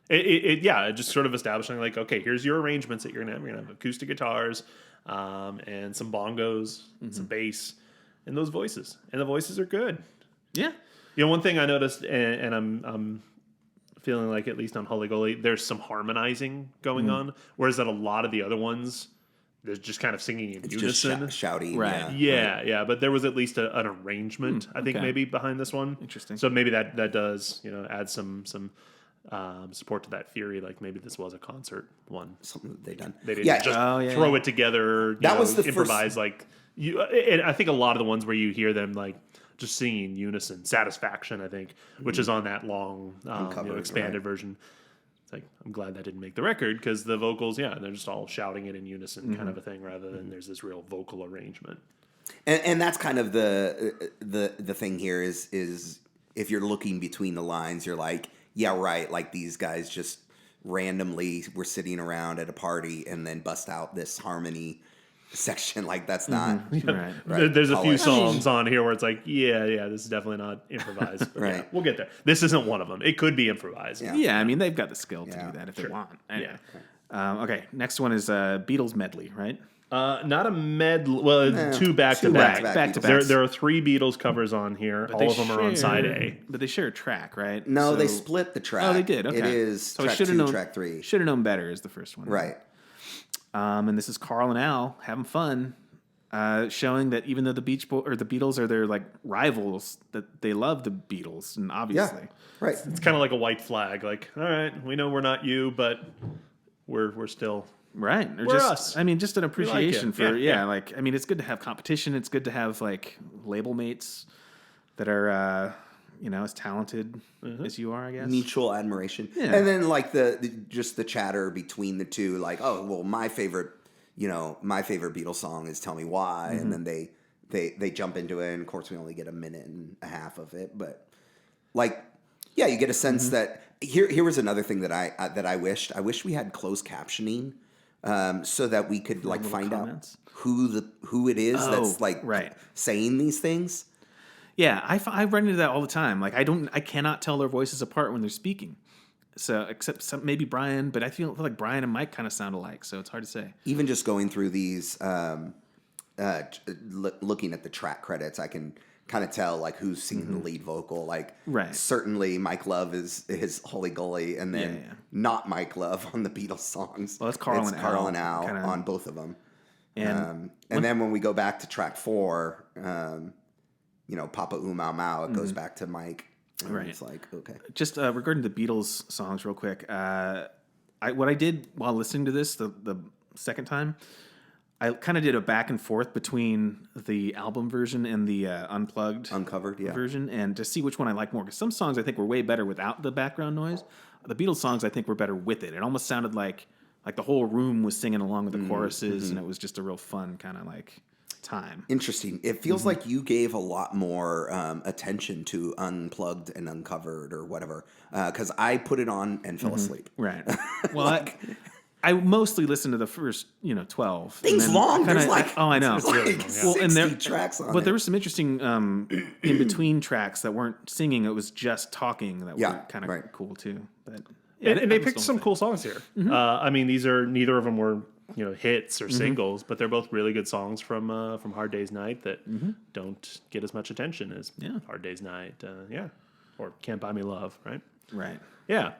[SPEAKER 1] It just sort of establishing like, okay, here's your arrangements that you're gonna have. You're gonna have acoustic guitars, and some bongos, and some bass, and those voices. And the voices are good.
[SPEAKER 3] Yeah.
[SPEAKER 1] One thing I noticed, and I'm feeling like at least on Holy Goalie, there's some harmonizing going on, whereas that a lot of the other ones, they're just kind of singing in unison.
[SPEAKER 2] Just shouting.
[SPEAKER 3] Right.
[SPEAKER 1] Yeah. But there was at least an arrangement, I think, maybe behind this one.
[SPEAKER 3] Interesting.
[SPEAKER 1] So maybe that does, add some support to that theory. Like maybe this was a concert one.
[SPEAKER 2] Something that they've done.
[SPEAKER 1] They didn't just throw it together.
[SPEAKER 2] That was the
[SPEAKER 1] improvise
[SPEAKER 2] first...
[SPEAKER 1] like you. And I think a lot of the ones where you hear them like just singing unison, Satisfaction, I think, which is on that long expanded version. Like, I'm glad that didn't make the record because the vocals, they're just all shouting it in unison kind of a thing rather than there's this real vocal arrangement.
[SPEAKER 2] And that's kind of the thing here is if you're looking between the lines, you're like, yeah, right. Like these guys just randomly were sitting around at a party and then bust out this harmony section. Like that's not
[SPEAKER 3] right.
[SPEAKER 1] There's a few songs on here where it's like, yeah, this is definitely not improvised.
[SPEAKER 2] Right.
[SPEAKER 1] Yeah, we'll get there. This isn't one of them. It could be improvised.
[SPEAKER 3] Yeah, I mean they've got the skill to do that if they want. Anyway. Yeah. Okay, next one is Beatles medley, right?
[SPEAKER 1] Not a medley. Well, two back to back. There are 3 Beatles covers on here.
[SPEAKER 3] But
[SPEAKER 1] all of them are on side A.
[SPEAKER 3] But they share a track, right?
[SPEAKER 2] No, they split the track.
[SPEAKER 3] Oh, they did. Okay.
[SPEAKER 2] It is track 2, track 3.
[SPEAKER 3] Should have known better is the first one.
[SPEAKER 2] Right.
[SPEAKER 3] And this is Carl and Al having fun, showing that even though the Beatles are their like rivals, that they love the Beatles, and obviously,
[SPEAKER 2] right.
[SPEAKER 1] It's kind of like a white flag. Like, all right, we know we're not you, but we're still
[SPEAKER 3] right. Or
[SPEAKER 1] we're
[SPEAKER 3] just,
[SPEAKER 1] us.
[SPEAKER 3] I mean, just an appreciation for
[SPEAKER 1] yeah.
[SPEAKER 3] Like, I mean, it's good to have competition. It's good to have like label mates that are as talented as you are, I guess.
[SPEAKER 2] Mutual admiration.
[SPEAKER 3] Yeah.
[SPEAKER 2] And then like the chatter between the two, like, oh, well, my favorite Beatles song is Tell Me Why. And then they jump into it. And of course we only get a minute and a half of it. But like, yeah, you get a sense that here was another thing that I wished. I wish we had closed captioning so that we could like find out who it is that's like saying these things.
[SPEAKER 3] Yeah, I run into that all the time. Like I cannot tell their voices apart when they're speaking. So except maybe Brian, but I feel like Brian and Mike kind of sound alike. So it's hard to say. Even
[SPEAKER 2] just going through these, looking at the track credits, I can kind of tell like who's singing the lead vocal. Like certainly Mike Love is Holy Goalie, and then not Mike Love on the Beatles songs.
[SPEAKER 3] Well, it's Carl
[SPEAKER 2] and Al on both of them. And then when we go back to track 4. Papa Ooh Mau Mau, it goes back to Mike. Right. It's like, okay.
[SPEAKER 3] Just regarding the Beatles songs real quick, what I did while listening to this the second time, I kind of did a back and forth between the album version and the uncovered version, and to see which one I like more. Because some songs I think were way better without the background noise. The Beatles songs I think were better with it. It almost sounded like the whole room was singing along with the choruses, and it was just a real fun kind of like time.
[SPEAKER 2] Interesting. It feels like you gave a lot more attention to Unplugged and Uncovered or whatever, because I put it on and fell asleep.
[SPEAKER 3] Right. Well, I mostly listened to the first 12.
[SPEAKER 2] Things long.
[SPEAKER 3] There's I know.
[SPEAKER 2] There's like 60 tracks on it.
[SPEAKER 3] But there were some interesting in between tracks that weren't singing. It was just talking that were kind of cool too. But
[SPEAKER 1] and they picked some cool songs here. I mean, neither of them were hits or singles, but they're both really good songs from Hard Day's Night that don't get as much attention as Hard Day's Night. Or Can't Buy Me Love, right?
[SPEAKER 3] Right.
[SPEAKER 1] Yeah.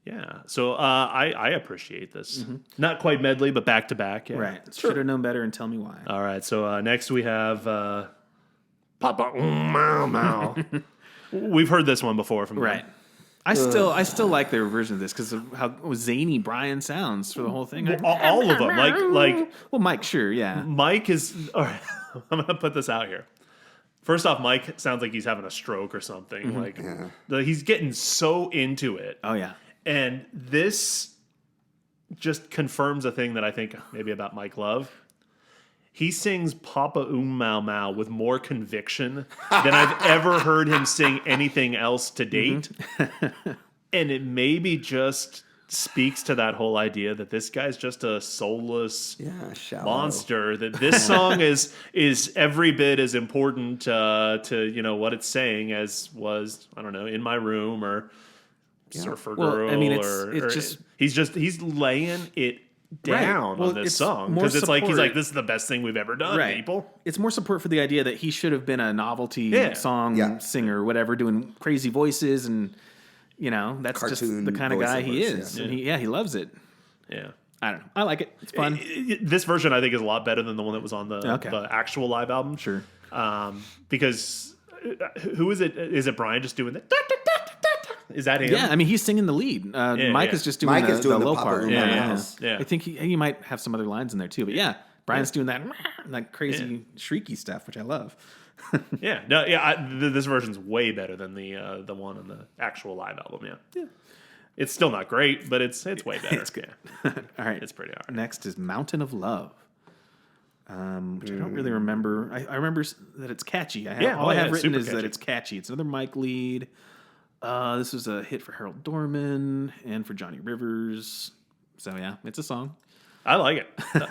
[SPEAKER 1] Yeah. So I appreciate this. Not quite medley, but back to back. Yeah.
[SPEAKER 3] Right. Should have known better and tell me why.
[SPEAKER 1] All right. So next we have Papa Mau Mau. We've heard this one before from them.
[SPEAKER 3] Right. I still like their version of this because of how zany Brian sounds for the whole thing.
[SPEAKER 1] All of them. Like
[SPEAKER 3] well, Mike, sure, yeah.
[SPEAKER 1] Mike is. All right, I'm gonna put this out here. First off, Mike sounds like he's having a stroke or something. He's getting so into it.
[SPEAKER 3] Oh yeah.
[SPEAKER 1] And this just confirms a thing that I think maybe about Mike Love. He sings Papa Mau Mau with more conviction than I've ever heard him sing anything else to date. And it maybe just speaks to that whole idea that this guy's just a soulless monster. That this song is every bit as important to what it's saying as was, I don't know, In My Room or Surfer Girl.
[SPEAKER 3] I mean,
[SPEAKER 1] he's laying it down on this song because it's like he's like, this is the best thing we've ever done, people.
[SPEAKER 3] It's more support for the idea that he should have been a novelty song singer or whatever, doing crazy voices, and that's
[SPEAKER 2] Cartoon
[SPEAKER 3] just the kind of guy he is.
[SPEAKER 2] Yeah.
[SPEAKER 3] And he loves it.
[SPEAKER 1] Yeah.
[SPEAKER 3] I don't know. I like it. It's fun.
[SPEAKER 1] This version I think is a lot better than the one that was on the actual live album.
[SPEAKER 3] Sure.
[SPEAKER 1] Because who is it? Is it Brian just doing the? Is that him?
[SPEAKER 3] Yeah, I mean he's singing the lead. Mike is just doing the low part.
[SPEAKER 1] Yeah.
[SPEAKER 3] I think he might have some other lines in there too. But Brian's doing that crazy shrieky stuff, which I love.
[SPEAKER 1] This version's way better than the one on the actual live album. Yeah. It's still not great, but it's way better.
[SPEAKER 3] It's good. All right,
[SPEAKER 1] it's pretty hard.
[SPEAKER 3] Next is Mountain of Love. Which I don't really remember. I remember that it's catchy. All I have written is that it's catchy. It's another Mike lead. This was a hit for Harold Dorman and for Johnny Rivers. So yeah, it's a song.
[SPEAKER 1] I like it.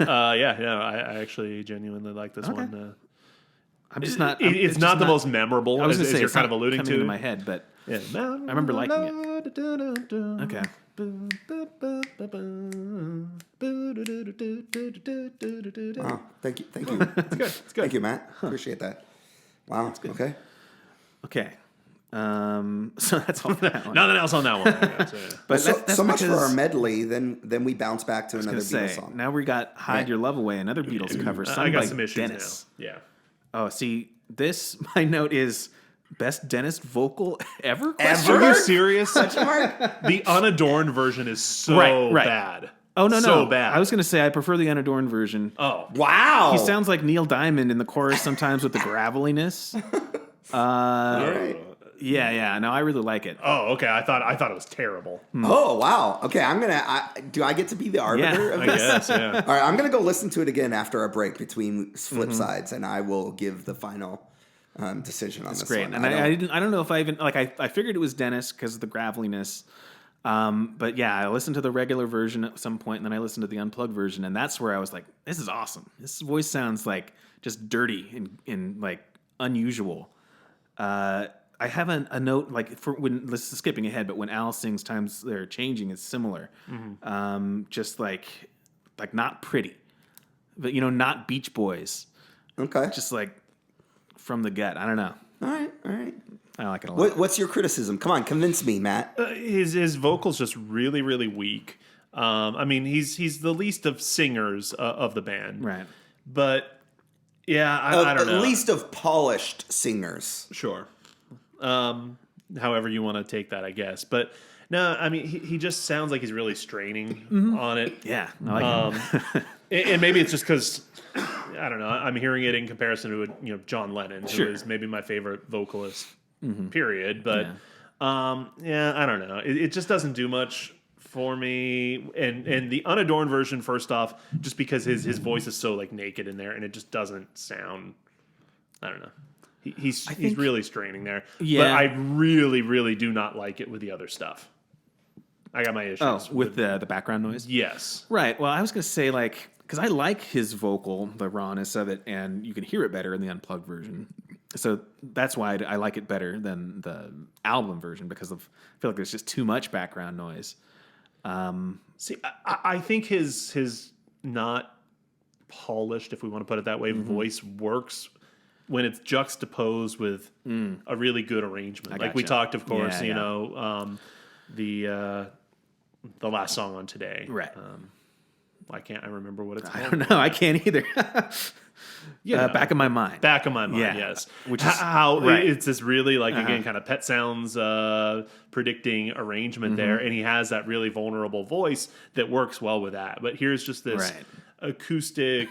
[SPEAKER 1] I actually genuinely like this one.
[SPEAKER 3] I'm just not.
[SPEAKER 1] It's not the most memorable.
[SPEAKER 3] I was
[SPEAKER 1] as you're kind of alluding to
[SPEAKER 3] in my head, but I remember liking it. Okay.
[SPEAKER 2] Wow, thank you.
[SPEAKER 1] It's good.
[SPEAKER 2] Thank you, Matt. Appreciate that. Wow. Okay.
[SPEAKER 3] Okay. So that's all for that one.
[SPEAKER 1] Nothing else on that one.
[SPEAKER 2] But that's so much for our medley. Then we bounce back to another Beatles song.
[SPEAKER 3] Now we got "Hide Your Love Away," another Beatles cover sung by Dennis.
[SPEAKER 1] Now. Yeah.
[SPEAKER 3] Oh, see, this my note is best Dennis vocal ever.
[SPEAKER 1] Are you serious? The unadorned version is so bad.
[SPEAKER 3] Oh no,
[SPEAKER 1] so bad.
[SPEAKER 3] I was going to say I prefer the unadorned version.
[SPEAKER 1] Oh
[SPEAKER 2] wow,
[SPEAKER 3] he sounds like Neil Diamond in the chorus sometimes with the graveliness.
[SPEAKER 2] All right.
[SPEAKER 3] Yeah. No, I really like it.
[SPEAKER 1] Oh, okay. I thought it was terrible.
[SPEAKER 2] Oh, wow. Okay, do I get to be the arbiter of this?
[SPEAKER 1] I guess, yeah.
[SPEAKER 2] All right, I'm gonna go listen to it again after our break between flip sides, and I will give the final decision on this.
[SPEAKER 3] Great.
[SPEAKER 2] one.
[SPEAKER 3] And I don't know if I even I figured it was Dennis because of the graveliness. But yeah, I listened to the regular version at some point, and then I listened to the unplugged version, and that's where I was like, this is awesome. This voice sounds like just dirty and like unusual. I have a note for when this is skipping ahead, but when Al sings "Times They're Changing," it's similar. Just like not pretty, but not Beach Boys.
[SPEAKER 2] Okay,
[SPEAKER 3] just like from the gut. I don't know.
[SPEAKER 2] All right.
[SPEAKER 3] I like it a lot.
[SPEAKER 2] What's your criticism? Come on, convince me, Matt.
[SPEAKER 1] His vocals just really, really weak. I mean, he's the least of singers of the band,
[SPEAKER 3] right?
[SPEAKER 1] But yeah, I don't know.
[SPEAKER 2] At least of polished singers.
[SPEAKER 1] Sure. However you want to take that, I guess. But no, I mean, he just sounds like he's really straining on it.
[SPEAKER 3] Yeah, I like it.
[SPEAKER 1] And maybe it's just because I don't know. I'm hearing it in comparison to John Lennon, who is maybe my favorite vocalist. Period. But I don't know. It just doesn't do much for me. And the unadorned version, first off, just because his voice is so like naked in there, and it just doesn't sound. I don't know. He's really straining there. Yeah. But I really, really do not like it with the other stuff. I got my issues.
[SPEAKER 3] Oh, with the background noise?
[SPEAKER 1] Yes.
[SPEAKER 3] Right. Well, I was going to say, because I like his vocal, the rawness of it, and you can hear it better in the unplugged version. So that's why I like it better than the album version, because I feel like there's just too much background noise.
[SPEAKER 1] See, I think his not polished, if we want to put it that way, voice works when it's juxtaposed with a really good arrangement. Like we talked, of course, you know, the last song on Today.
[SPEAKER 3] Right.
[SPEAKER 1] Why can't I remember what it's called?
[SPEAKER 3] I don't know. I can't either. Back of my mind.
[SPEAKER 1] Back of my mind,
[SPEAKER 3] Yeah.
[SPEAKER 1] yes.
[SPEAKER 3] Which is
[SPEAKER 1] how
[SPEAKER 3] right.
[SPEAKER 1] it's this really, like, again, kind of Pet Sounds predicting arrangement there, and he has that really vulnerable voice that works well with that. But here's just this acoustic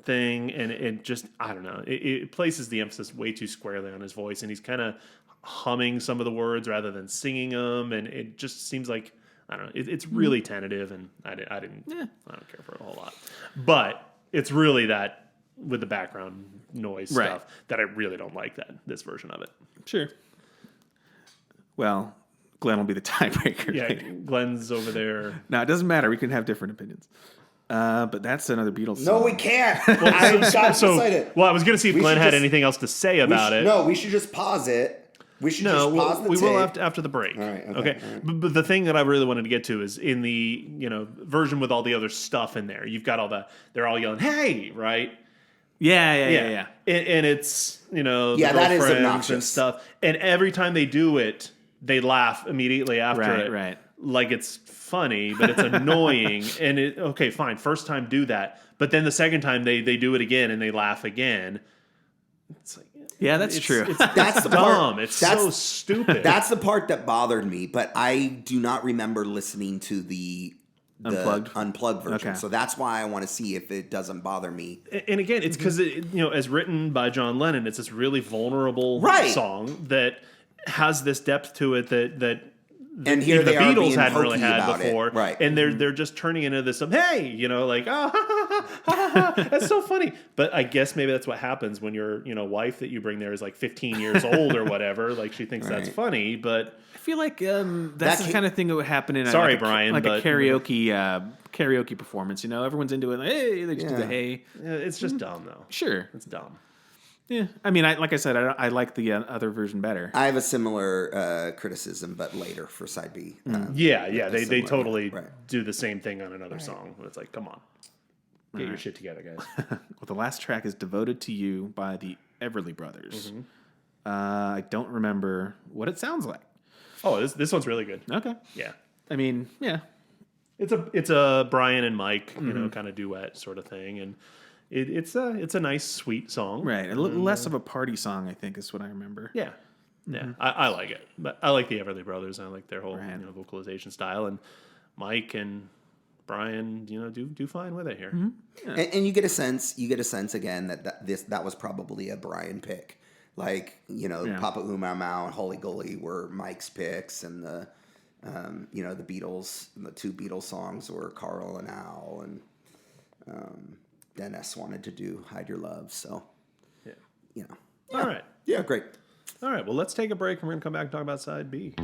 [SPEAKER 1] thing, and it just, I don't know, it places the emphasis way too squarely on his voice, and he's kind of humming some of the words rather than singing them, and it just seems like, I don't know, it's really tentative, and I don't care for it a whole lot. But it's really that with the background noise stuff that I really don't like this version of it.
[SPEAKER 3] Sure. Well, Glenn will be the tiebreaker.
[SPEAKER 1] Yeah, Glenn's over there.
[SPEAKER 3] No, it doesn't matter. We can have different opinions. But that's another Beatles
[SPEAKER 2] No,
[SPEAKER 3] song.
[SPEAKER 2] we can't. I'm excited.
[SPEAKER 1] Well, I was going to see if
[SPEAKER 2] We
[SPEAKER 1] Glenn
[SPEAKER 2] should
[SPEAKER 1] had
[SPEAKER 2] just-
[SPEAKER 1] anything else to say about it.
[SPEAKER 2] No, we should just pause it. We should just pause the
[SPEAKER 1] we
[SPEAKER 2] tape.
[SPEAKER 1] will after the break.
[SPEAKER 2] All right, okay, all right.
[SPEAKER 1] But the thing that I really wanted to get to is in the version with all the other stuff in there. You've got they're all yelling, "Hey!" Right?
[SPEAKER 3] Yeah.
[SPEAKER 1] And it's the
[SPEAKER 2] that is
[SPEAKER 1] girlfriends
[SPEAKER 2] obnoxious
[SPEAKER 1] and stuff. And every time they do it, they laugh immediately after it.
[SPEAKER 3] Right.
[SPEAKER 1] Like it's funny, but it's annoying. And okay, fine. First time do that, but then the second time they do it again and they laugh again. It's like.
[SPEAKER 3] Yeah, that's true.
[SPEAKER 2] That's the
[SPEAKER 1] dumb.
[SPEAKER 2] part.
[SPEAKER 1] It's so stupid.
[SPEAKER 2] That's the part that bothered me, but I do not remember listening to the unplugged version.
[SPEAKER 3] Okay.
[SPEAKER 2] So that's why I want to see if it doesn't bother me.
[SPEAKER 1] And again, it's because as written by John Lennon, it's this really vulnerable song that has this depth to it that
[SPEAKER 2] And here
[SPEAKER 1] the
[SPEAKER 2] they are
[SPEAKER 1] Beatles
[SPEAKER 2] being
[SPEAKER 1] hadn't really
[SPEAKER 2] hokey
[SPEAKER 1] had
[SPEAKER 2] about it.
[SPEAKER 1] before,
[SPEAKER 2] Right.
[SPEAKER 1] And they're just turning into this. Hey, like that's so funny. But I guess maybe that's what happens when your wife that you bring there is like 15 years old or whatever. Like she thinks that's funny, but
[SPEAKER 3] I feel like that's the kind of thing that would happen in
[SPEAKER 1] Brian,
[SPEAKER 3] a
[SPEAKER 1] but,
[SPEAKER 3] karaoke performance. Everyone's into it. Like, hey, they just do the hey.
[SPEAKER 1] It's just dumb though.
[SPEAKER 3] Sure,
[SPEAKER 1] it's dumb.
[SPEAKER 3] Yeah, I mean, like I said, I like the other version better.
[SPEAKER 2] I have a similar criticism, but later for side B.
[SPEAKER 1] They totally do the same thing on another song. It's like, come on, get your shit together, guys.
[SPEAKER 3] Well, the last track is "Devoted to You" by the Everly Brothers. I don't remember what it sounds like.
[SPEAKER 1] Oh, this one's really good.
[SPEAKER 3] Okay,
[SPEAKER 1] Yeah,
[SPEAKER 3] I mean, yeah,
[SPEAKER 1] it's a Brian and Mike, kind of duet sort of thing, and it's a nice, sweet song.
[SPEAKER 3] right. A little less of a party song, I think, is what I remember.
[SPEAKER 1] Yeah. Yeah, I like it, but I like the Everly Brothers. And I like their whole vocalization style, and Mike and Brian, do fine with it here.
[SPEAKER 2] Yeah. And you get a sense again that was probably a Brian pick. Like Papa Uma Mau and Holy Gully were Mike's picks, and the Beatles, the two Beatles songs were Carl and Al, and Dennis wanted to do Hide Your Love. So
[SPEAKER 1] All right.
[SPEAKER 2] Yeah, great.
[SPEAKER 1] All right, well, let's take a break, and we're going to come back and talk about side B.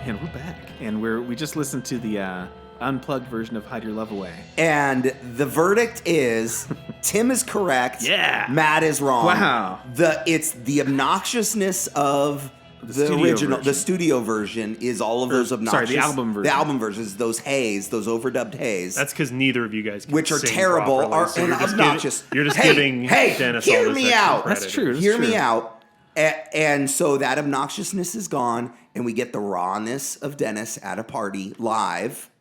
[SPEAKER 3] And we're back, and we just listened to the unplugged version of "Hide Your Love Away."
[SPEAKER 2] And the verdict is Tim is correct.
[SPEAKER 3] Yeah.
[SPEAKER 2] Matt is wrong.
[SPEAKER 3] Wow.
[SPEAKER 2] It's the obnoxiousness of the
[SPEAKER 3] studio
[SPEAKER 2] original.
[SPEAKER 3] version.
[SPEAKER 2] The studio version is all of those obnoxious.
[SPEAKER 3] the album version.
[SPEAKER 2] The album versions, those hays, those overdubbed hays.
[SPEAKER 1] That's because neither of you guys can
[SPEAKER 2] which are
[SPEAKER 1] sing
[SPEAKER 2] terrible
[SPEAKER 1] properly, so
[SPEAKER 2] and
[SPEAKER 1] you're just
[SPEAKER 2] obnoxious.
[SPEAKER 1] You're just giving Dennis
[SPEAKER 2] hear
[SPEAKER 1] all this
[SPEAKER 2] me
[SPEAKER 1] extra
[SPEAKER 2] out.
[SPEAKER 1] credit.
[SPEAKER 3] That's true.
[SPEAKER 2] Hear me out. And so that obnoxiousness is gone, and we get the rawness of Dennis at a party live.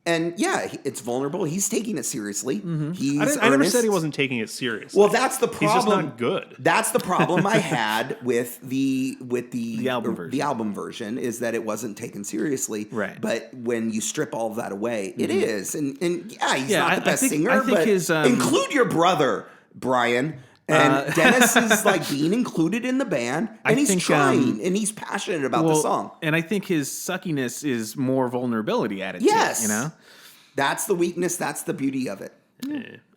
[SPEAKER 2] And yeah, it's vulnerable. He's taking it seriously. He's
[SPEAKER 1] I never
[SPEAKER 2] earnest.
[SPEAKER 1] said he wasn't taking it seriously.
[SPEAKER 2] Well, that's the problem.
[SPEAKER 1] He's just not good.
[SPEAKER 2] That's the problem I had with the
[SPEAKER 3] album version.
[SPEAKER 2] The album version is that it wasn't taken seriously.
[SPEAKER 3] Right.
[SPEAKER 2] But when you strip all of that away, it is. And yeah, he's
[SPEAKER 3] Yeah,
[SPEAKER 2] not the best singer.
[SPEAKER 3] I think
[SPEAKER 2] but
[SPEAKER 3] his,
[SPEAKER 2] include your brother, Brian. And Dennis is like being included in the band, and he's trying, and he's passionate about the song.
[SPEAKER 3] And I think his suckiness is more vulnerability added
[SPEAKER 2] Yes.
[SPEAKER 3] to it,
[SPEAKER 2] That's the weakness. That's the beauty of it.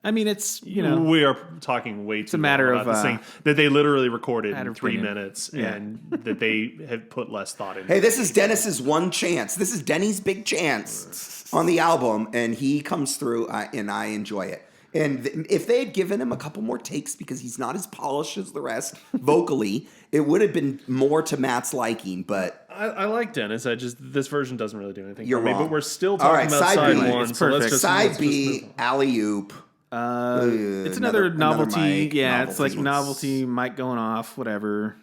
[SPEAKER 3] I mean, it's, you know,
[SPEAKER 1] we are talking way too
[SPEAKER 3] a matter
[SPEAKER 1] long about
[SPEAKER 3] of,
[SPEAKER 1] this thing that they literally recorded
[SPEAKER 3] matter
[SPEAKER 1] in
[SPEAKER 3] of
[SPEAKER 1] 3
[SPEAKER 3] opinion.
[SPEAKER 1] minutes and that they have put less thought into.
[SPEAKER 2] Hey, this is Dennis's one chance. This is Denny's big chance on the album, and he comes through, and I enjoy it. And if they had given him a couple more takes, because he's not as polished as the rest vocally, it would have been more to Matt's liking. But
[SPEAKER 1] I like Dennis. this version doesn't really do anything
[SPEAKER 2] You're
[SPEAKER 1] for me.
[SPEAKER 2] wrong.
[SPEAKER 1] But we're still
[SPEAKER 2] All right,
[SPEAKER 1] talking about
[SPEAKER 2] side
[SPEAKER 1] side
[SPEAKER 2] B.
[SPEAKER 1] one.
[SPEAKER 3] It's
[SPEAKER 1] So let's
[SPEAKER 3] perfect.
[SPEAKER 1] just
[SPEAKER 2] side
[SPEAKER 1] let's
[SPEAKER 2] B,
[SPEAKER 1] just move on.
[SPEAKER 2] alley-oop.
[SPEAKER 3] it's another novelty.
[SPEAKER 2] mic,
[SPEAKER 3] Yeah, it's like
[SPEAKER 2] novelty.
[SPEAKER 3] novelty, mic going off, whatever.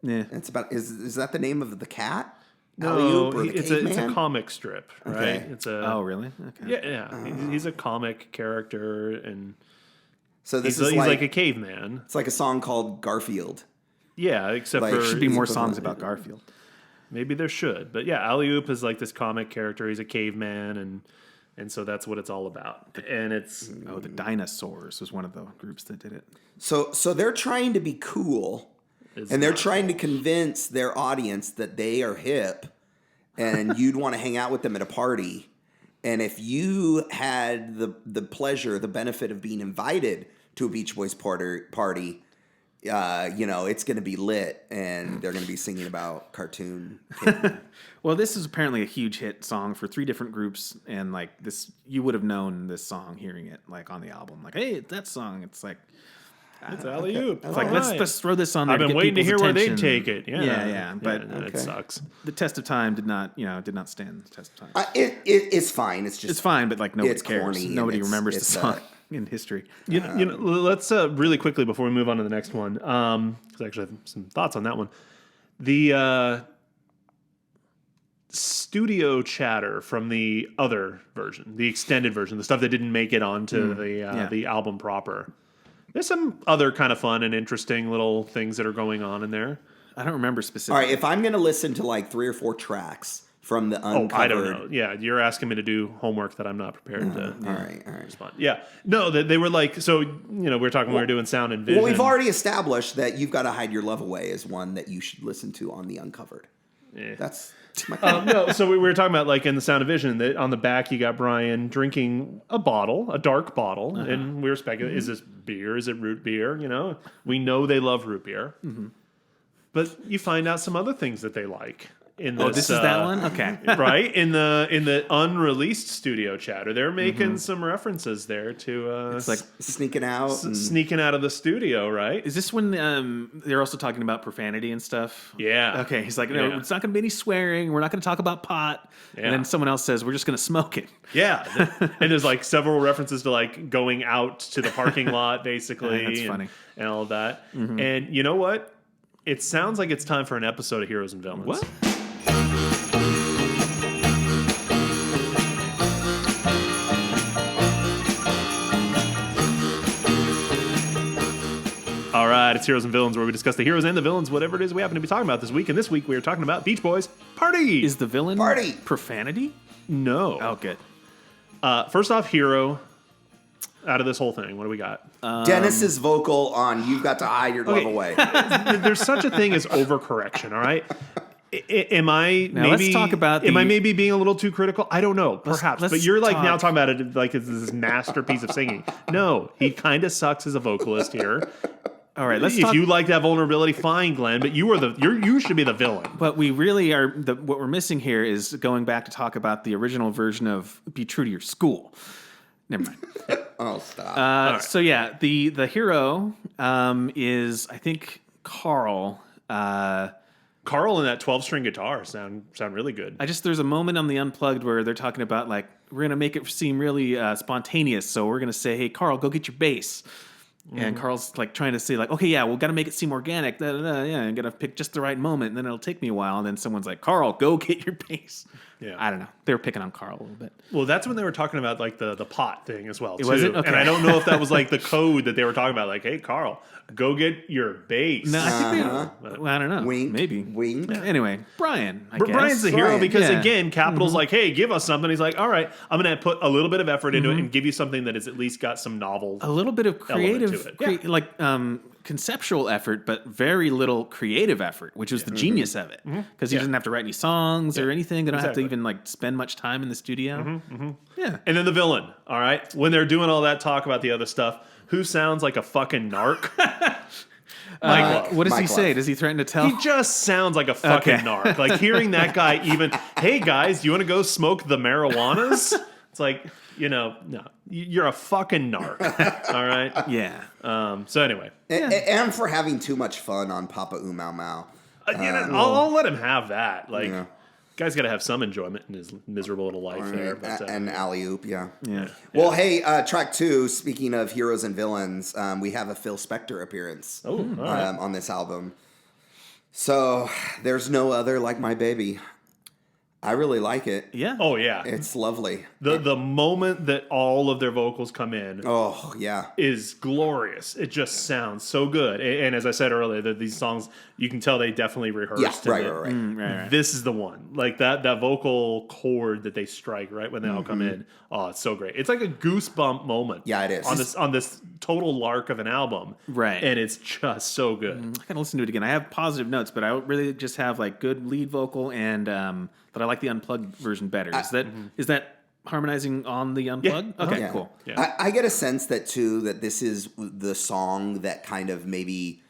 [SPEAKER 3] Yeah.
[SPEAKER 2] It's about is that the name of the cat?
[SPEAKER 1] No,
[SPEAKER 2] Alley-oop or the
[SPEAKER 1] it's a
[SPEAKER 2] caveman?
[SPEAKER 1] comic strip, right?
[SPEAKER 2] Okay.
[SPEAKER 1] It's a
[SPEAKER 3] Oh, really? Okay.
[SPEAKER 1] yeah. He's a comic character, and
[SPEAKER 2] So this
[SPEAKER 1] he's
[SPEAKER 2] is
[SPEAKER 1] like a caveman.
[SPEAKER 2] it's like a song called Garfield.
[SPEAKER 1] Yeah, except
[SPEAKER 2] Like,
[SPEAKER 1] for
[SPEAKER 3] Should be
[SPEAKER 2] He's
[SPEAKER 3] more
[SPEAKER 2] equivalent.
[SPEAKER 3] songs about Garfield.
[SPEAKER 1] maybe there should, but yeah, Alley-oop is like this comic character. He's a caveman, and so that's what it's all about. And it's
[SPEAKER 3] Oh, the Dinosaurs was one of the groups that did it.
[SPEAKER 2] So they're trying to be cool,
[SPEAKER 1] it's
[SPEAKER 2] and they're
[SPEAKER 1] not-
[SPEAKER 2] trying to convince their audience that they are hip, and you'd want to hang out with them at a party. And if you had the pleasure, the benefit of being invited to a Beach Boys party, it's going to be lit, and they're going to be singing about cartoon.
[SPEAKER 3] Well, this is apparently a huge hit song for 3 different groups, and like this, you would have known this song hearing it like on the album. Like, hey, it's that song. It's like
[SPEAKER 1] It's Alley-oop.
[SPEAKER 3] it's like let's throw this on there.
[SPEAKER 1] I've been
[SPEAKER 3] get
[SPEAKER 1] waiting to hear
[SPEAKER 3] people's
[SPEAKER 1] where they
[SPEAKER 3] attention.
[SPEAKER 1] take it.
[SPEAKER 3] Yeah. But
[SPEAKER 1] it sucks.
[SPEAKER 3] the test of time did not stand the test of time.
[SPEAKER 2] It's fine. It's just
[SPEAKER 3] It's fine, but like nobody
[SPEAKER 2] it's
[SPEAKER 3] cares.
[SPEAKER 2] corny and
[SPEAKER 3] Nobody
[SPEAKER 2] it's-
[SPEAKER 3] remembers the
[SPEAKER 2] it's,
[SPEAKER 3] song in history.
[SPEAKER 1] Let's really quickly before we move on to the next one, because I actually have some thoughts on that one. The studio chatter from the other version, the extended version, the stuff that didn't make it onto the album proper. There's some other kind of fun and interesting little things that are going on in there.
[SPEAKER 3] I don't remember
[SPEAKER 2] all
[SPEAKER 3] specifically.
[SPEAKER 2] right. If I'm going to listen to like 3 or 4 tracks from the uncovered,
[SPEAKER 1] I don't know. Yeah, you're asking me to do homework that I'm not prepared to
[SPEAKER 2] All right.
[SPEAKER 1] respond. Yeah, no, they were like, so we were talking, we were doing sound and vision.
[SPEAKER 2] Well, we've already established that You've Got to Hide Your Love Away is one that you should listen to on the uncovered.
[SPEAKER 1] Yeah.
[SPEAKER 2] That's my
[SPEAKER 1] No, so we were talking about like in the Sound of Vision that on the back you got Brian drinking a dark bottle, and we were speculating: is this beer? Is it root beer? We know they love root beer, but you find out some other things that they like. In this,
[SPEAKER 3] this is that one? Okay.
[SPEAKER 1] right in the unreleased studio chatter, they're making some references there to
[SPEAKER 3] It's like,
[SPEAKER 2] sneaking out. and-
[SPEAKER 1] sneaking out of the studio, right?
[SPEAKER 3] is this when they're also talking about profanity and stuff?
[SPEAKER 1] Yeah.
[SPEAKER 3] Okay, he's like, no,
[SPEAKER 1] Yeah.
[SPEAKER 3] it's not going to be any swearing. We're not going to talk about pot.
[SPEAKER 1] Yeah.
[SPEAKER 3] And then someone else says, we're just going to smoke it.
[SPEAKER 1] Yeah, and there's like several references to like going out to the parking lot, basically.
[SPEAKER 3] Yeah, that's
[SPEAKER 1] and,
[SPEAKER 3] funny.
[SPEAKER 1] and all of that. And you know what? It sounds like it's time for an episode of Heroes and Villains.
[SPEAKER 3] What?
[SPEAKER 1] All right, it's Heroes and Villains, where we discuss the heroes and the villains, whatever it is we happen to be talking about this week. And this week we are talking about Beach Boys Party.
[SPEAKER 3] Is the villain
[SPEAKER 2] Party.
[SPEAKER 3] profanity?
[SPEAKER 1] No.
[SPEAKER 3] Oh, good.
[SPEAKER 1] First off, hero. Out of this whole thing, what do we got?
[SPEAKER 2] Dennis's vocal on "You've Got to Hide Your Love Away."
[SPEAKER 1] There's such a thing as overcorrection. All right. Am I
[SPEAKER 3] Now,
[SPEAKER 1] maybe
[SPEAKER 3] let's talk about
[SPEAKER 1] am I
[SPEAKER 3] the-
[SPEAKER 1] maybe being a little too critical? I don't know, perhaps.
[SPEAKER 3] let's
[SPEAKER 1] But you're like now
[SPEAKER 3] talk-
[SPEAKER 1] talking about it like it's this masterpiece of singing. No, he kind of sucks as a vocalist here.
[SPEAKER 3] All right, let's
[SPEAKER 1] If
[SPEAKER 3] talk.
[SPEAKER 1] you like that vulnerability, fine, Glenn. But you should be the villain.
[SPEAKER 3] But we really are. What we're missing here is going back to talk about the original version of "Be True to Your School." Never mind.
[SPEAKER 2] Oh, stop!
[SPEAKER 1] right.
[SPEAKER 3] So yeah, the hero is I think Carl.
[SPEAKER 1] Carl and that 12-string guitar sound really good.
[SPEAKER 3] There's a moment on the Unplugged where they're talking about like we're gonna make it seem really spontaneous, so we're gonna say, "Hey, Carl, go get your bass." And Carl's like trying to say like, okay, yeah, we'll got to make it seem organic. Yeah, and gotta pick just the right moment, and then it'll take me a while. And then someone's like, Carl, go get your bass.
[SPEAKER 1] Yeah.
[SPEAKER 3] I don't know. They were picking on Carl a little bit.
[SPEAKER 1] Well, that's when they were talking about like the pot thing as well. Too.
[SPEAKER 3] Was it? Okay.
[SPEAKER 1] And I don't know if that was like the code that they were talking about. Like, hey, Carl, go get your bass.
[SPEAKER 3] No, I think well, I don't know.
[SPEAKER 2] Wink,
[SPEAKER 3] Maybe.
[SPEAKER 2] wink.
[SPEAKER 3] Anyway, Brian. I guess.
[SPEAKER 1] Brian's the hero
[SPEAKER 2] Brian,
[SPEAKER 1] because
[SPEAKER 3] yeah.
[SPEAKER 1] again, Capital's like, hey, give us something. He's like, all right, I'm gonna put a little bit of effort into it and give you something that has at least got some novel.
[SPEAKER 3] a little bit of creative,
[SPEAKER 1] to it. Yeah.
[SPEAKER 3] like conceptual effort, but very little creative effort, which was the genius of it. Because he doesn't have to write any songs or anything. They don't have to even like spend much time in the studio. Yeah.
[SPEAKER 1] And then the villain, all right? When they're doing all that talk about the other stuff, who sounds like a fucking narc?
[SPEAKER 3] What does he
[SPEAKER 2] Mike
[SPEAKER 3] say?
[SPEAKER 2] Love.
[SPEAKER 3] Does he threaten to tell?
[SPEAKER 1] He just sounds like a fucking narc. Like hearing that guy even, hey guys, you want to go smoke the marijuanas? It's like, no, you're a fucking narc. All right?
[SPEAKER 3] Yeah.
[SPEAKER 1] So anyway.
[SPEAKER 2] And for having too much fun on Papa Umau Mau.
[SPEAKER 1] I'll let him have that. Like,
[SPEAKER 2] Yeah.
[SPEAKER 1] guy's got to have some enjoyment in his miserable little life there. But,
[SPEAKER 2] And alley oop, yeah.
[SPEAKER 3] Yeah.
[SPEAKER 2] Well, hey, track 2. Speaking of heroes and villains, we have a Phil Spector appearance on this album. So there's no other like my baby. I really like it.
[SPEAKER 3] Yeah.
[SPEAKER 1] oh yeah,
[SPEAKER 2] It's lovely.
[SPEAKER 1] the moment that all of their vocals come in
[SPEAKER 2] Oh yeah.
[SPEAKER 1] is glorious. It just sounds so good. And as I said earlier, that these songs you can tell they definitely rehearsed.
[SPEAKER 2] Yeah.
[SPEAKER 1] and
[SPEAKER 2] Right.
[SPEAKER 3] Right.
[SPEAKER 1] This is the one, like that vocal chord that they strike right when they all come in. Oh, it's so great. It's like a goosebump moment.
[SPEAKER 2] Yeah, it is.
[SPEAKER 1] on this total lark of an album.
[SPEAKER 3] Right.
[SPEAKER 1] and it's just so good.
[SPEAKER 3] I gotta listen to it again. I have positive notes, but I really just have like good lead vocal and but I like the unplugged version better. Is that harmonizing on the unplugged? Okay,
[SPEAKER 2] Yeah.
[SPEAKER 3] cool.
[SPEAKER 1] Yeah.
[SPEAKER 2] I get a sense that too that this is the song that kind of maybe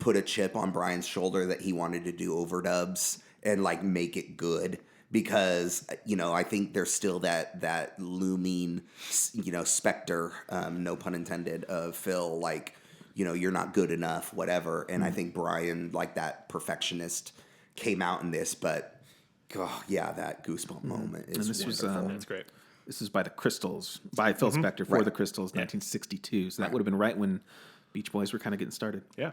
[SPEAKER 2] put a chip on Brian's shoulder that he wanted to do overdubs and like make it good, because I think there's still that looming specter, no pun intended, of Phil, like you're not good enough, whatever. And I think Brian, like that perfectionist, came out in this, but oh, yeah, that goosebump moment is
[SPEAKER 3] this was,
[SPEAKER 2] wonderful.
[SPEAKER 1] That's great.
[SPEAKER 3] This is by the Crystals, by Phil Spector for
[SPEAKER 2] Right.
[SPEAKER 3] the Crystals, 1962. So that would have been right when Beach Boys were kind of getting started.
[SPEAKER 1] Yeah.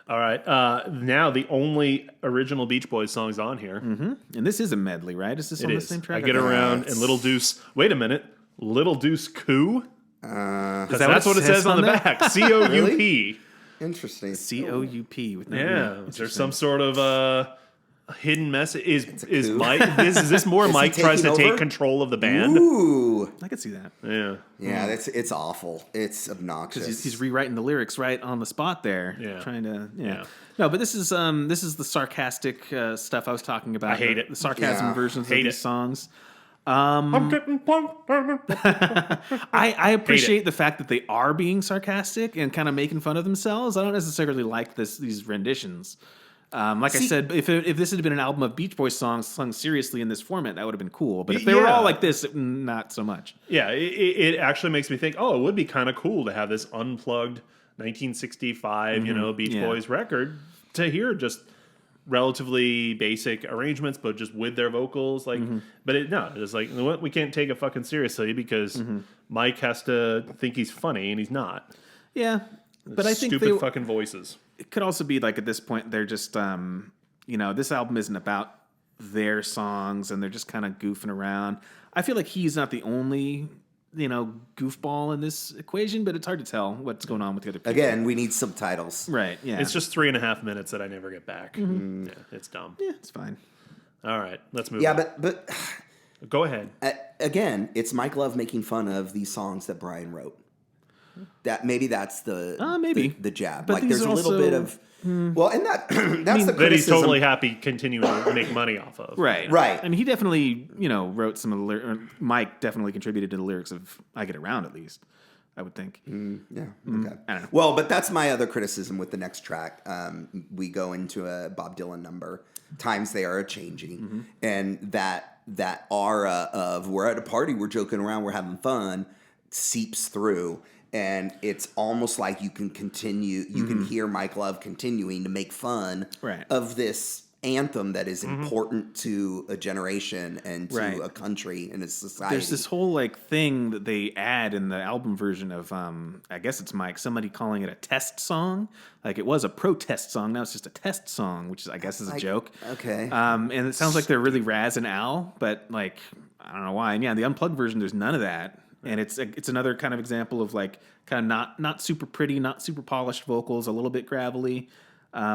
[SPEAKER 1] All right. Now the only original Beach Boys songs on here.
[SPEAKER 3] And this is a medley, right? Is this
[SPEAKER 1] It
[SPEAKER 3] on
[SPEAKER 1] is.
[SPEAKER 3] the same track?
[SPEAKER 1] I Get
[SPEAKER 3] Okay.
[SPEAKER 1] Around and Little Deuce. Wait a minute. Little Deuce Coup? Because
[SPEAKER 3] that
[SPEAKER 1] that's
[SPEAKER 3] what
[SPEAKER 1] what
[SPEAKER 3] it
[SPEAKER 1] it says
[SPEAKER 3] says
[SPEAKER 1] on the
[SPEAKER 3] on
[SPEAKER 1] back. COUP.
[SPEAKER 2] Interesting.
[SPEAKER 3] COUP with no
[SPEAKER 1] Yeah.
[SPEAKER 3] E.
[SPEAKER 1] Is there some sort of hidden message? Is
[SPEAKER 2] coup.
[SPEAKER 1] Mike? Is this more
[SPEAKER 2] Is he
[SPEAKER 1] Mike tries to
[SPEAKER 2] taking
[SPEAKER 1] take
[SPEAKER 2] over?
[SPEAKER 1] control of the band?
[SPEAKER 2] Ooh.
[SPEAKER 3] I could see that.
[SPEAKER 1] Yeah.
[SPEAKER 2] Yeah, it's awful. It's obnoxious.
[SPEAKER 3] Because he's rewriting the lyrics right on the spot there.
[SPEAKER 1] Yeah.
[SPEAKER 3] Trying to,
[SPEAKER 1] Yeah.
[SPEAKER 3] No, but this is the sarcastic stuff I was talking about.
[SPEAKER 1] I hate it.
[SPEAKER 3] The sarcasm
[SPEAKER 2] Yeah.
[SPEAKER 3] versions
[SPEAKER 1] Hate
[SPEAKER 3] of these
[SPEAKER 1] it.
[SPEAKER 3] songs.
[SPEAKER 1] I'm getting punked.
[SPEAKER 3] I appreciate the fact that they are being sarcastic and kind of making fun of themselves. I don't necessarily like these renditions. Like I said, if this had been an album of Beach Boys songs sung seriously in this format, that would have been cool. But if they were
[SPEAKER 1] Yeah.
[SPEAKER 3] all like this, not so much.
[SPEAKER 1] Yeah, it actually makes me think, it would be kind of cool to have this unplugged 1965, Beach
[SPEAKER 3] Yeah.
[SPEAKER 1] Boys record to hear just relatively basic arrangements, but just with their vocals. Like, but it's like, you know what? We can't take it fucking seriously because Mike has to think he's funny and he's not.
[SPEAKER 3] Yeah, but I think
[SPEAKER 1] Stupid fucking voices.
[SPEAKER 3] it could also be like at this point they're just this album isn't about their songs and they're just kind of goofing around. I feel like he's not the only goofball in this equation, but it's hard to tell what's going on with the other people.
[SPEAKER 2] Again, we need subtitles.
[SPEAKER 3] Right, yeah.
[SPEAKER 1] It's just 3.5 minutes that I never get back. Yeah, it's dumb.
[SPEAKER 3] yeah, it's fine.
[SPEAKER 1] All right, let's move
[SPEAKER 2] Yeah,
[SPEAKER 1] on.
[SPEAKER 2] but
[SPEAKER 1] Go ahead.
[SPEAKER 2] again, it's Mike Love making fun of these songs that Brian wrote. That's the
[SPEAKER 3] maybe.
[SPEAKER 2] the jab.
[SPEAKER 3] But
[SPEAKER 2] like
[SPEAKER 3] these
[SPEAKER 2] there's a
[SPEAKER 3] are
[SPEAKER 2] little
[SPEAKER 3] also-
[SPEAKER 2] bit of well, and that's the
[SPEAKER 1] That he's
[SPEAKER 2] criticism.
[SPEAKER 1] totally happy continuing to make money off of.
[SPEAKER 3] Right.
[SPEAKER 2] Right.
[SPEAKER 3] And he definitely, wrote some of the Mike definitely contributed to the lyrics of I Get Around, at least, I would think.
[SPEAKER 2] Yeah. Okay.
[SPEAKER 3] I don't know.
[SPEAKER 2] Well, but that's my other criticism with the next track. We go into a Bob Dylan number. Times they are a changing, and that aura of we're at a party, we're joking around, we're having fun, seeps through. And it's almost like you can continue. You can hear Mike Love continuing to make fun
[SPEAKER 3] Right.
[SPEAKER 2] of this anthem that is important to a generation and to
[SPEAKER 3] Right.
[SPEAKER 2] a country and a society.
[SPEAKER 3] There's this whole thing that they add in the album version of I guess it's Mike, somebody calling it a test song. Like it was a protest song, now it's just a test song, which I guess is a joke.
[SPEAKER 2] Okay.
[SPEAKER 3] And it sounds like they're really razzing Al, but I don't know why. And yeah, the unplugged version, there's none of that. And it's another kind of example of kind of not super pretty, not super polished vocals, a little bit gravelly,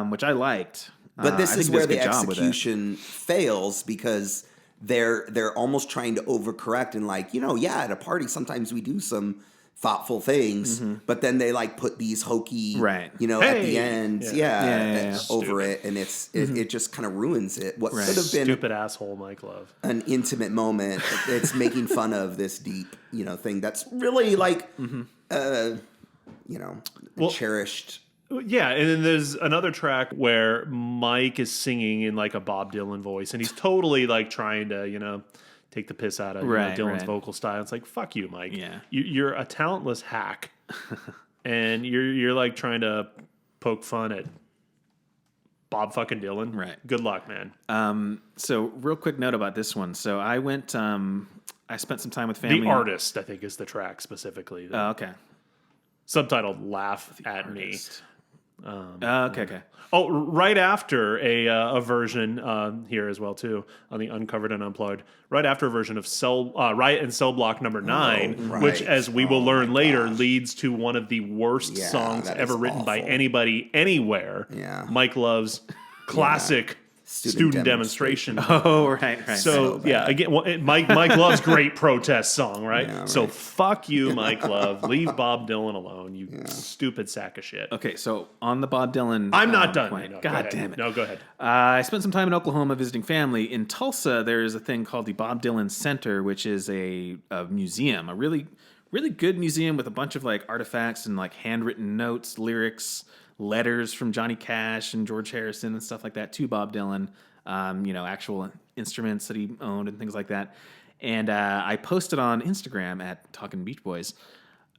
[SPEAKER 3] which I liked.
[SPEAKER 2] But this
[SPEAKER 3] I
[SPEAKER 2] is
[SPEAKER 3] think he
[SPEAKER 2] where
[SPEAKER 3] does a
[SPEAKER 2] the
[SPEAKER 3] good job with it.
[SPEAKER 2] execution fails because they're almost trying to overcorrect and at a party sometimes we do some thoughtful things, but then they like put these hokey,
[SPEAKER 3] Right.
[SPEAKER 2] at the end,
[SPEAKER 3] Yeah.
[SPEAKER 2] over it, and it just kind of ruins it. What could have been
[SPEAKER 1] Stupid asshole Mike Love.
[SPEAKER 2] an intimate moment, it's making fun of this deep, thing that's really like, cherished.
[SPEAKER 1] Yeah, and then there's another track where Mike is singing in like a Bob Dylan voice, and he's totally like trying to, take the piss out of Dylan's vocal style. It's like, fuck you, Mike.
[SPEAKER 3] Yeah.
[SPEAKER 1] You're a talentless hack, and you're like trying to poke fun at Bob fucking Dylan.
[SPEAKER 3] Right.
[SPEAKER 1] Good luck, man.
[SPEAKER 3] So real quick note about this one. So I went, I spent some time with family.
[SPEAKER 1] The Artist, I think, is the track specifically.
[SPEAKER 3] Oh, okay.
[SPEAKER 1] Subtitled "Laugh at Me."
[SPEAKER 3] Okay.
[SPEAKER 1] Oh, right after a version here as well too on the Uncovered and Unplugged. Right after a version of Riot and Cell Block number 9,
[SPEAKER 2] right.
[SPEAKER 1] which, as we will learn
[SPEAKER 2] my
[SPEAKER 1] later,
[SPEAKER 2] gosh.
[SPEAKER 1] leads to one of the worst
[SPEAKER 2] Yeah,
[SPEAKER 1] songs
[SPEAKER 2] that
[SPEAKER 1] ever
[SPEAKER 2] is
[SPEAKER 1] written by
[SPEAKER 2] awful.
[SPEAKER 1] anybody anywhere.
[SPEAKER 2] Yeah.
[SPEAKER 1] Mike Love's classic student demonstration.
[SPEAKER 3] Oh, right.
[SPEAKER 1] So yeah, again, Mike Love's great protest song, right?
[SPEAKER 2] Yeah,
[SPEAKER 1] So
[SPEAKER 2] right.
[SPEAKER 1] fuck you, Mike Love. Leave Bob Dylan alone, you stupid sack of shit.
[SPEAKER 3] Okay, so on the Bob Dylan,
[SPEAKER 1] I'm not done.
[SPEAKER 3] point-
[SPEAKER 1] No, go
[SPEAKER 3] God
[SPEAKER 1] ahead.
[SPEAKER 3] damn it!
[SPEAKER 1] No, go ahead.
[SPEAKER 3] I spent some time in Oklahoma visiting family. In Tulsa, there is a thing called the Bob Dylan Center, which is a museum, a really, really good museum with a bunch of like artifacts and like handwritten notes, lyrics, letters from Johnny Cash and George Harrison and stuff like that to Bob Dylan. Actual instruments that he owned and things like that. And I posted on Instagram at Talkin' Beach Boys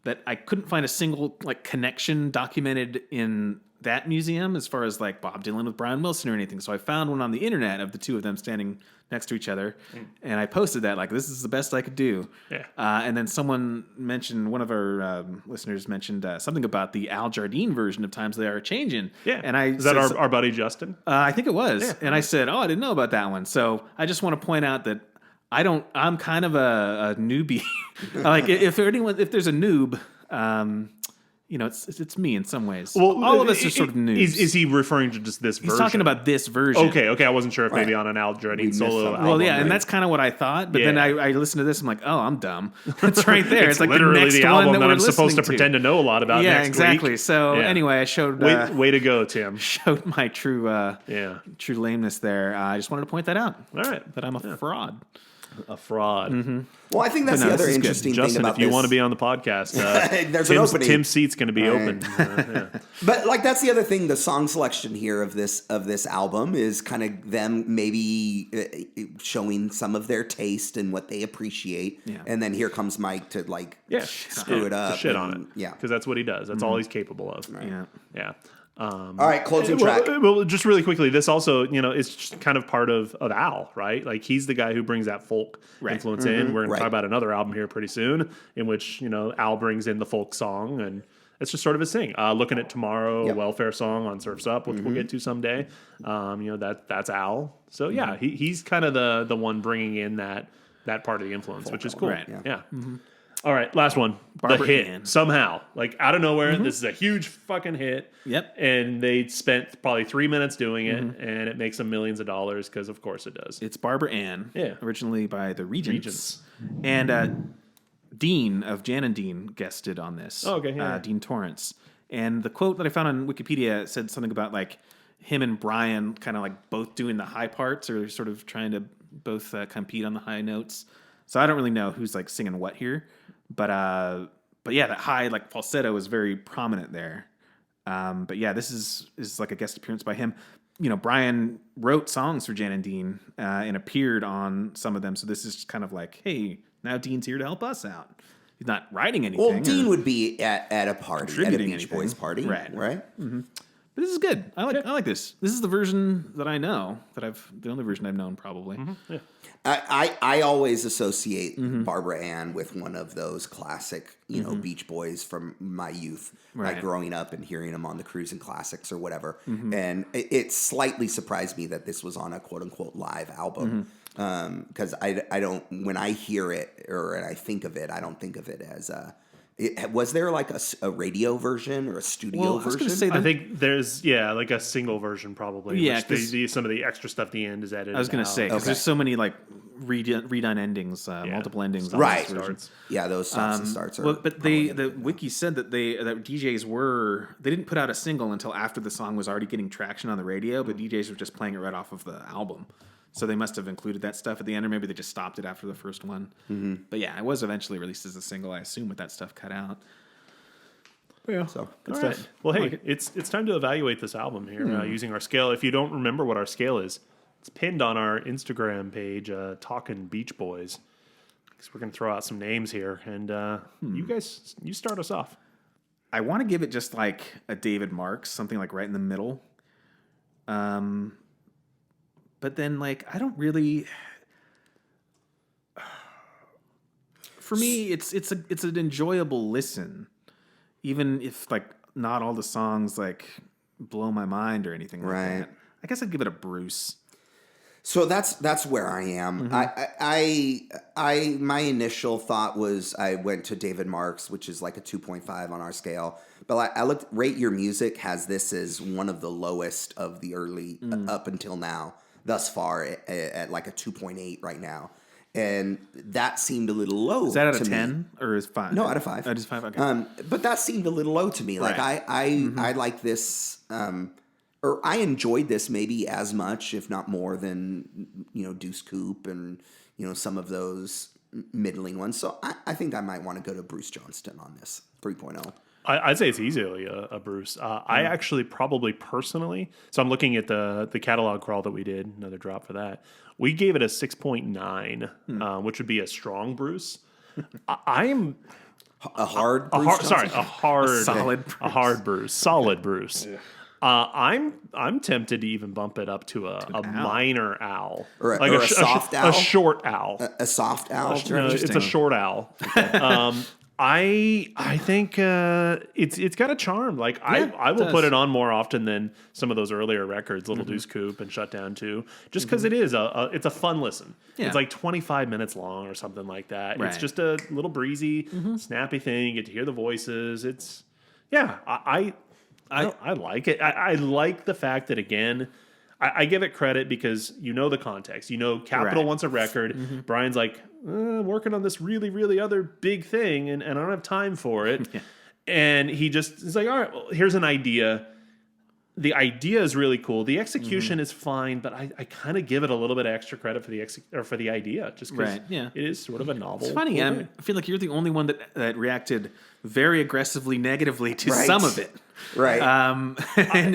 [SPEAKER 3] that I couldn't find a single like connection documented in that museum as far as like Bob Dylan with Brian Wilson or anything. So I found one on the internet of the two of them standing next to each other, and I posted that like this is the best I could do.
[SPEAKER 1] Yeah.
[SPEAKER 3] And then someone mentioned, one of our listeners mentioned something about the Al Jardine version of Times They Are Changing.
[SPEAKER 1] Yeah.
[SPEAKER 3] And I
[SPEAKER 1] Is that
[SPEAKER 3] said,
[SPEAKER 1] our buddy Justin?
[SPEAKER 3] I think it was.
[SPEAKER 1] Yeah.
[SPEAKER 3] And I said, I didn't know about that one. So I just want to point out that I'm kind of a newbie. Like if there's a noob, it's me in some ways.
[SPEAKER 1] Well,
[SPEAKER 3] all of us are sort of noobs.
[SPEAKER 1] Is he referring to just this version?
[SPEAKER 3] He's talking about this version.
[SPEAKER 1] Okay. I wasn't sure if maybe on an Al Jardine
[SPEAKER 2] missed
[SPEAKER 1] solo
[SPEAKER 2] something.
[SPEAKER 1] album.
[SPEAKER 3] Well, yeah,
[SPEAKER 1] right?
[SPEAKER 3] and that's kind of what I thought. But
[SPEAKER 1] Yeah.
[SPEAKER 3] then I listened to this. I'm like, oh, I'm dumb. It's right there.
[SPEAKER 1] it's
[SPEAKER 3] like
[SPEAKER 1] literally
[SPEAKER 3] the next
[SPEAKER 1] the
[SPEAKER 3] one
[SPEAKER 1] album
[SPEAKER 3] that
[SPEAKER 1] that
[SPEAKER 3] we're
[SPEAKER 1] I'm supposed to
[SPEAKER 3] listening
[SPEAKER 1] pretend to know a lot about
[SPEAKER 3] Yeah,
[SPEAKER 1] next
[SPEAKER 3] exactly.
[SPEAKER 1] week.
[SPEAKER 3] So
[SPEAKER 1] Yeah.
[SPEAKER 3] anyway, I showed
[SPEAKER 1] Way to go, Tim.
[SPEAKER 3] showed my true lameness there. I just wanted to point that out.
[SPEAKER 1] All right.
[SPEAKER 3] That I'm a fraud.
[SPEAKER 1] A fraud.
[SPEAKER 2] Well, I think that's
[SPEAKER 3] But no,
[SPEAKER 2] the
[SPEAKER 3] this
[SPEAKER 2] other
[SPEAKER 3] is good.
[SPEAKER 2] interesting thing
[SPEAKER 1] Justin,
[SPEAKER 2] about
[SPEAKER 1] if you
[SPEAKER 2] this.
[SPEAKER 1] want to be on the podcast,
[SPEAKER 2] There's an opening.
[SPEAKER 1] Tim's seat's going to be
[SPEAKER 2] Right.
[SPEAKER 1] open. Yeah.
[SPEAKER 2] But like that's the other thing. The song selection here of this album is kind of them maybe showing some of their taste and what they appreciate.
[SPEAKER 3] Yeah.
[SPEAKER 2] And then here comes Mike to like screw it
[SPEAKER 1] To
[SPEAKER 2] up.
[SPEAKER 1] shit on
[SPEAKER 2] and-
[SPEAKER 1] it.
[SPEAKER 2] Yeah.
[SPEAKER 1] Because that's what he does. That's all he's capable of.
[SPEAKER 3] Yeah.
[SPEAKER 1] Yeah.
[SPEAKER 2] All right, closing track.
[SPEAKER 1] Well, just really quickly, this also, is just kind of part of Al, right? Like he's the guy who brings that folk influence in. We're going to talk about another album here pretty soon, in which Al brings in the folk song, and it's just sort of his thing. Looking at Tomorrow, Welfare Song on Surf's Up, which we'll get to someday. That's Al. So yeah, he's kind of the one bringing in that part of the influence, which is cool.
[SPEAKER 3] Right.
[SPEAKER 1] Yeah. All right, last one.
[SPEAKER 3] Barbara
[SPEAKER 1] the hit.
[SPEAKER 3] Ann.
[SPEAKER 1] Somehow. Like, out of nowhere, this is a huge fucking hit.
[SPEAKER 3] Yep.
[SPEAKER 1] And they spent probably 3 minutes doing it, and it makes them millions of dollars, because of course it does.
[SPEAKER 3] It's Barbara Ann.
[SPEAKER 1] Yeah.
[SPEAKER 3] Originally by the Regents. And Dean of Jan and Dean guested on this.
[SPEAKER 1] Oh, okay, yeah.
[SPEAKER 3] Dean Torrance. And the quote that I found on Wikipedia said something about like him and Brian kind of like both doing the high parts, or sort of trying to both compete on the high notes. So I don't really know who's like singing what here. But yeah, that high like falsetto is very prominent there. But yeah, this is like a guest appearance by him. Brian wrote songs for Jan and Dean and appeared on some of them. So this is kind of like, hey, now Dean's here to help us out. He's not writing anything.
[SPEAKER 2] Well, Dean would be at a party, at a
[SPEAKER 3] contributing
[SPEAKER 2] Beach
[SPEAKER 3] anything.
[SPEAKER 2] Boys party,
[SPEAKER 3] Right. But this is good. I like this. This is the version that I know, the only version I've known probably.
[SPEAKER 1] Yeah.
[SPEAKER 2] I always associate Barbara Ann with one of those classic, Beach Boys from my youth, like
[SPEAKER 3] Right.
[SPEAKER 2] growing up and hearing them on the Cruising Classics or whatever. And it slightly surprised me that this was on a quote unquote live album. Because I don't, when I hear it or I think of it, I don't think of it as was there like a radio version or a studio
[SPEAKER 3] I was
[SPEAKER 2] version?
[SPEAKER 3] gonna say
[SPEAKER 1] I think there's, like a single version probably.
[SPEAKER 3] Yeah,
[SPEAKER 1] which some of the extra stuff at the end is edited
[SPEAKER 3] I was going
[SPEAKER 1] out.
[SPEAKER 3] to say, because
[SPEAKER 2] Okay.
[SPEAKER 3] there's so many like redone endings, multiple endings. on
[SPEAKER 2] Right.
[SPEAKER 3] this version.
[SPEAKER 2] Yeah, those stops and starts are.
[SPEAKER 3] Well, but
[SPEAKER 2] probably
[SPEAKER 3] the wiki said that they didn't put out a single until after the song was already getting traction on the radio, but DJs were just playing it right off of the album. So they must have included that stuff at the end, or maybe they just stopped it after the first one. Mm-hmm. But yeah, it was eventually released as a single, I assume, with that stuff cut out.
[SPEAKER 2] Yeah. So
[SPEAKER 3] Good
[SPEAKER 1] All
[SPEAKER 3] stuff.
[SPEAKER 1] right. Well, hey,
[SPEAKER 3] like it.
[SPEAKER 1] it's time to evaluate this album here using our scale. If you don't remember what our scale is, it's pinned on our Instagram page, Talkin' Beach Boys. Because we're going to throw out some names here, and you start us off.
[SPEAKER 3] I want to give it just like a David Marks, something like right in the middle. But then, like, I don't really. For me, it's an enjoyable listen, even if like not all the songs like blow my mind or anything like
[SPEAKER 2] Right.
[SPEAKER 3] that. I guess I'd give it a Bruce.
[SPEAKER 2] So that's where I am. I my initial thought was I went to David Marks, which is like a 2.5 on our scale. But I looked. Rate Your Music has this as one of the lowest of the early up until now, thus far at like a 2.8 right now, and that seemed a little low.
[SPEAKER 3] Is that out
[SPEAKER 2] to
[SPEAKER 3] of
[SPEAKER 2] me.
[SPEAKER 3] 10 or is 5?
[SPEAKER 2] No, out of 5.
[SPEAKER 3] Out of 5. Okay.
[SPEAKER 2] But that seemed a little low to me. Like
[SPEAKER 3] Right.
[SPEAKER 2] I like this. Or I enjoyed this maybe as much, if not more, than Deuce Coupe and some of those middling ones. So I think I might want to go to Bruce Johnston on this 3.0.
[SPEAKER 1] I'd say it's easily a Bruce. I actually probably personally, so I'm looking at the catalog crawl that we did, another drop for that. We gave it a 6.9, which would be a strong Bruce. I am
[SPEAKER 2] A hard
[SPEAKER 1] a
[SPEAKER 2] Bruce
[SPEAKER 1] hard,
[SPEAKER 2] Johnston?
[SPEAKER 1] sorry, a hard,
[SPEAKER 3] solid
[SPEAKER 1] a hard Bruce, solid Bruce. I'm tempted to even bump it up to a minor owl,
[SPEAKER 2] Or a soft owl?
[SPEAKER 1] a short owl.
[SPEAKER 2] A soft owl.
[SPEAKER 1] No, it's a short owl. I think it's got a charm. Like I will put it on more often than some of those earlier records, Little Deuce Coupe and Shutdown 2, just because it is it's a fun listen.
[SPEAKER 3] Yeah.
[SPEAKER 1] It's like 25 minutes long or something like that.
[SPEAKER 3] Right.
[SPEAKER 1] It's just a little breezy, snappy thing. You get to hear the voices. It's I like it. I like the fact that, again, I give it credit because the context. Capitol
[SPEAKER 3] Right.
[SPEAKER 1] wants a record. Brian's like, I'm working on this really, really other big thing, and I don't have time for it. And he just is like, all right, well, here's an idea. The idea is really cool. The execution is fine, but I kind of give it a little bit of extra credit for the idea, just because
[SPEAKER 3] Right, yeah.
[SPEAKER 1] it is sort of a novel.
[SPEAKER 3] It's funny.
[SPEAKER 1] cool
[SPEAKER 3] I
[SPEAKER 1] thing.
[SPEAKER 3] feel like you're the only one that reacted very aggressively negatively to
[SPEAKER 2] Right.
[SPEAKER 3] some of it.
[SPEAKER 2] Right.
[SPEAKER 3] And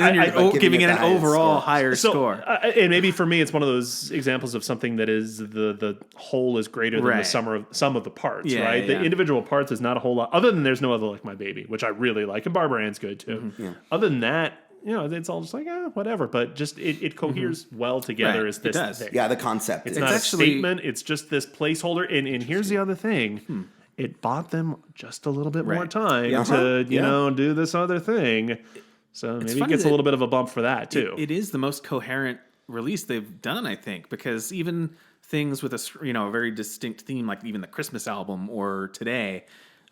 [SPEAKER 3] then you're
[SPEAKER 2] but
[SPEAKER 3] giving
[SPEAKER 2] giving
[SPEAKER 3] it
[SPEAKER 2] it
[SPEAKER 3] an
[SPEAKER 2] the highest
[SPEAKER 3] overall
[SPEAKER 2] score.
[SPEAKER 3] higher
[SPEAKER 1] So,
[SPEAKER 3] score.
[SPEAKER 1] and maybe for me, it's one of those examples of something that is the whole is greater than the
[SPEAKER 3] Right.
[SPEAKER 1] sum of the parts,
[SPEAKER 3] Yeah,
[SPEAKER 1] right?
[SPEAKER 3] yeah.
[SPEAKER 1] The individual parts is not a whole lot, other than There's No Other Like My Baby, which I really like, and Barbara Ann's good too. Other than that, it's all just like, whatever. But just it coheres well together
[SPEAKER 3] Right,
[SPEAKER 1] as
[SPEAKER 3] it
[SPEAKER 1] this
[SPEAKER 3] does.
[SPEAKER 1] thing.
[SPEAKER 2] Yeah, the concept.
[SPEAKER 1] It's
[SPEAKER 2] is-
[SPEAKER 1] not
[SPEAKER 3] actually-
[SPEAKER 1] a statement. It's just this placeholder. And here's the other thing. It bought them just a little bit more
[SPEAKER 3] Right.
[SPEAKER 1] time
[SPEAKER 2] Yeah.
[SPEAKER 1] to,
[SPEAKER 2] Yeah.
[SPEAKER 1] do this other thing. So maybe it
[SPEAKER 3] funny
[SPEAKER 1] gets a
[SPEAKER 3] that
[SPEAKER 1] little bit of a bump for that, too.
[SPEAKER 3] It is the most coherent release they've done, I think, because even things with a very distinct theme, like even the Christmas album or Today,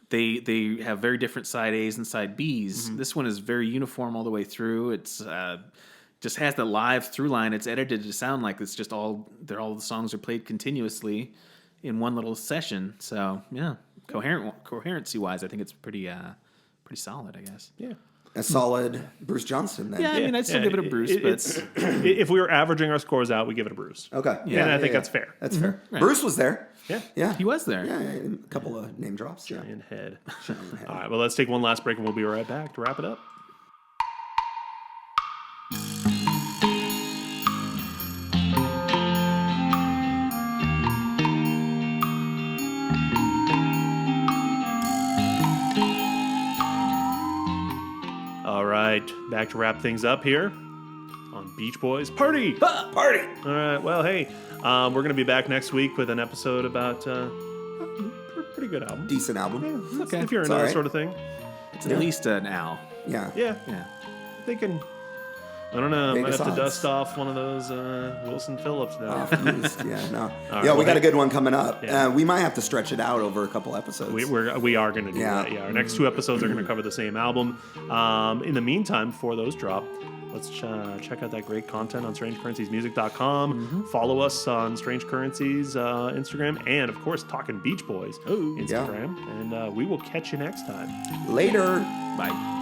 [SPEAKER 3] they have very different side A's and side B's. This one is very uniform all the way through. It's just has the live through line. It's edited to sound like it's just all the songs are played continuously in one little session. So yeah, coherency wise, I think it's pretty solid, I guess.
[SPEAKER 1] Yeah.
[SPEAKER 2] a solid Bruce Johnston then.
[SPEAKER 3] Yeah, I mean, I'd still give it a Bruce, but
[SPEAKER 1] If we were averaging our scores out, we give it a Bruce.
[SPEAKER 2] Okay.
[SPEAKER 1] And I think that's fair.
[SPEAKER 2] That's fair. Bruce was there.
[SPEAKER 1] Yeah.
[SPEAKER 2] Yeah.
[SPEAKER 3] he was there.
[SPEAKER 2] Yeah, a couple of name drops. Yeah.
[SPEAKER 1] In head. All right, well, let's take one last break and we'll be right back to wrap it up. All right, back to wrap things up here on Beach Boys Party.
[SPEAKER 2] Party.
[SPEAKER 1] All right, well, hey, we're going to be back next week with an episode about a pretty good album.
[SPEAKER 2] Decent album.
[SPEAKER 3] Okay.
[SPEAKER 1] If you're into
[SPEAKER 2] all
[SPEAKER 1] that
[SPEAKER 2] right.
[SPEAKER 1] sort of thing.
[SPEAKER 3] It's at least an owl.
[SPEAKER 2] Yeah.
[SPEAKER 1] Yeah,
[SPEAKER 3] Yeah.
[SPEAKER 1] thinking. I don't know. I might
[SPEAKER 2] Vegas
[SPEAKER 1] have to
[SPEAKER 2] odds.
[SPEAKER 1] dust off one of those Wilson Phillips now.
[SPEAKER 2] Off-used. Yeah, no.
[SPEAKER 1] right,
[SPEAKER 2] Yeah, we
[SPEAKER 1] well,
[SPEAKER 2] got a
[SPEAKER 1] hey-
[SPEAKER 2] good one coming up.
[SPEAKER 1] Yeah.
[SPEAKER 2] We might have to stretch it out over a couple episodes.
[SPEAKER 1] We are going to do
[SPEAKER 2] Yeah.
[SPEAKER 1] that. Yeah, our next two episodes are going to cover the same album. In the meantime, before those drop, Let's check out that great content on strangecurrenciesmusic.com. Follow us on Strange Currencies Instagram, and of course Talking Beach Boys Instagram. And we will catch you next time.
[SPEAKER 2] Later.
[SPEAKER 3] Bye.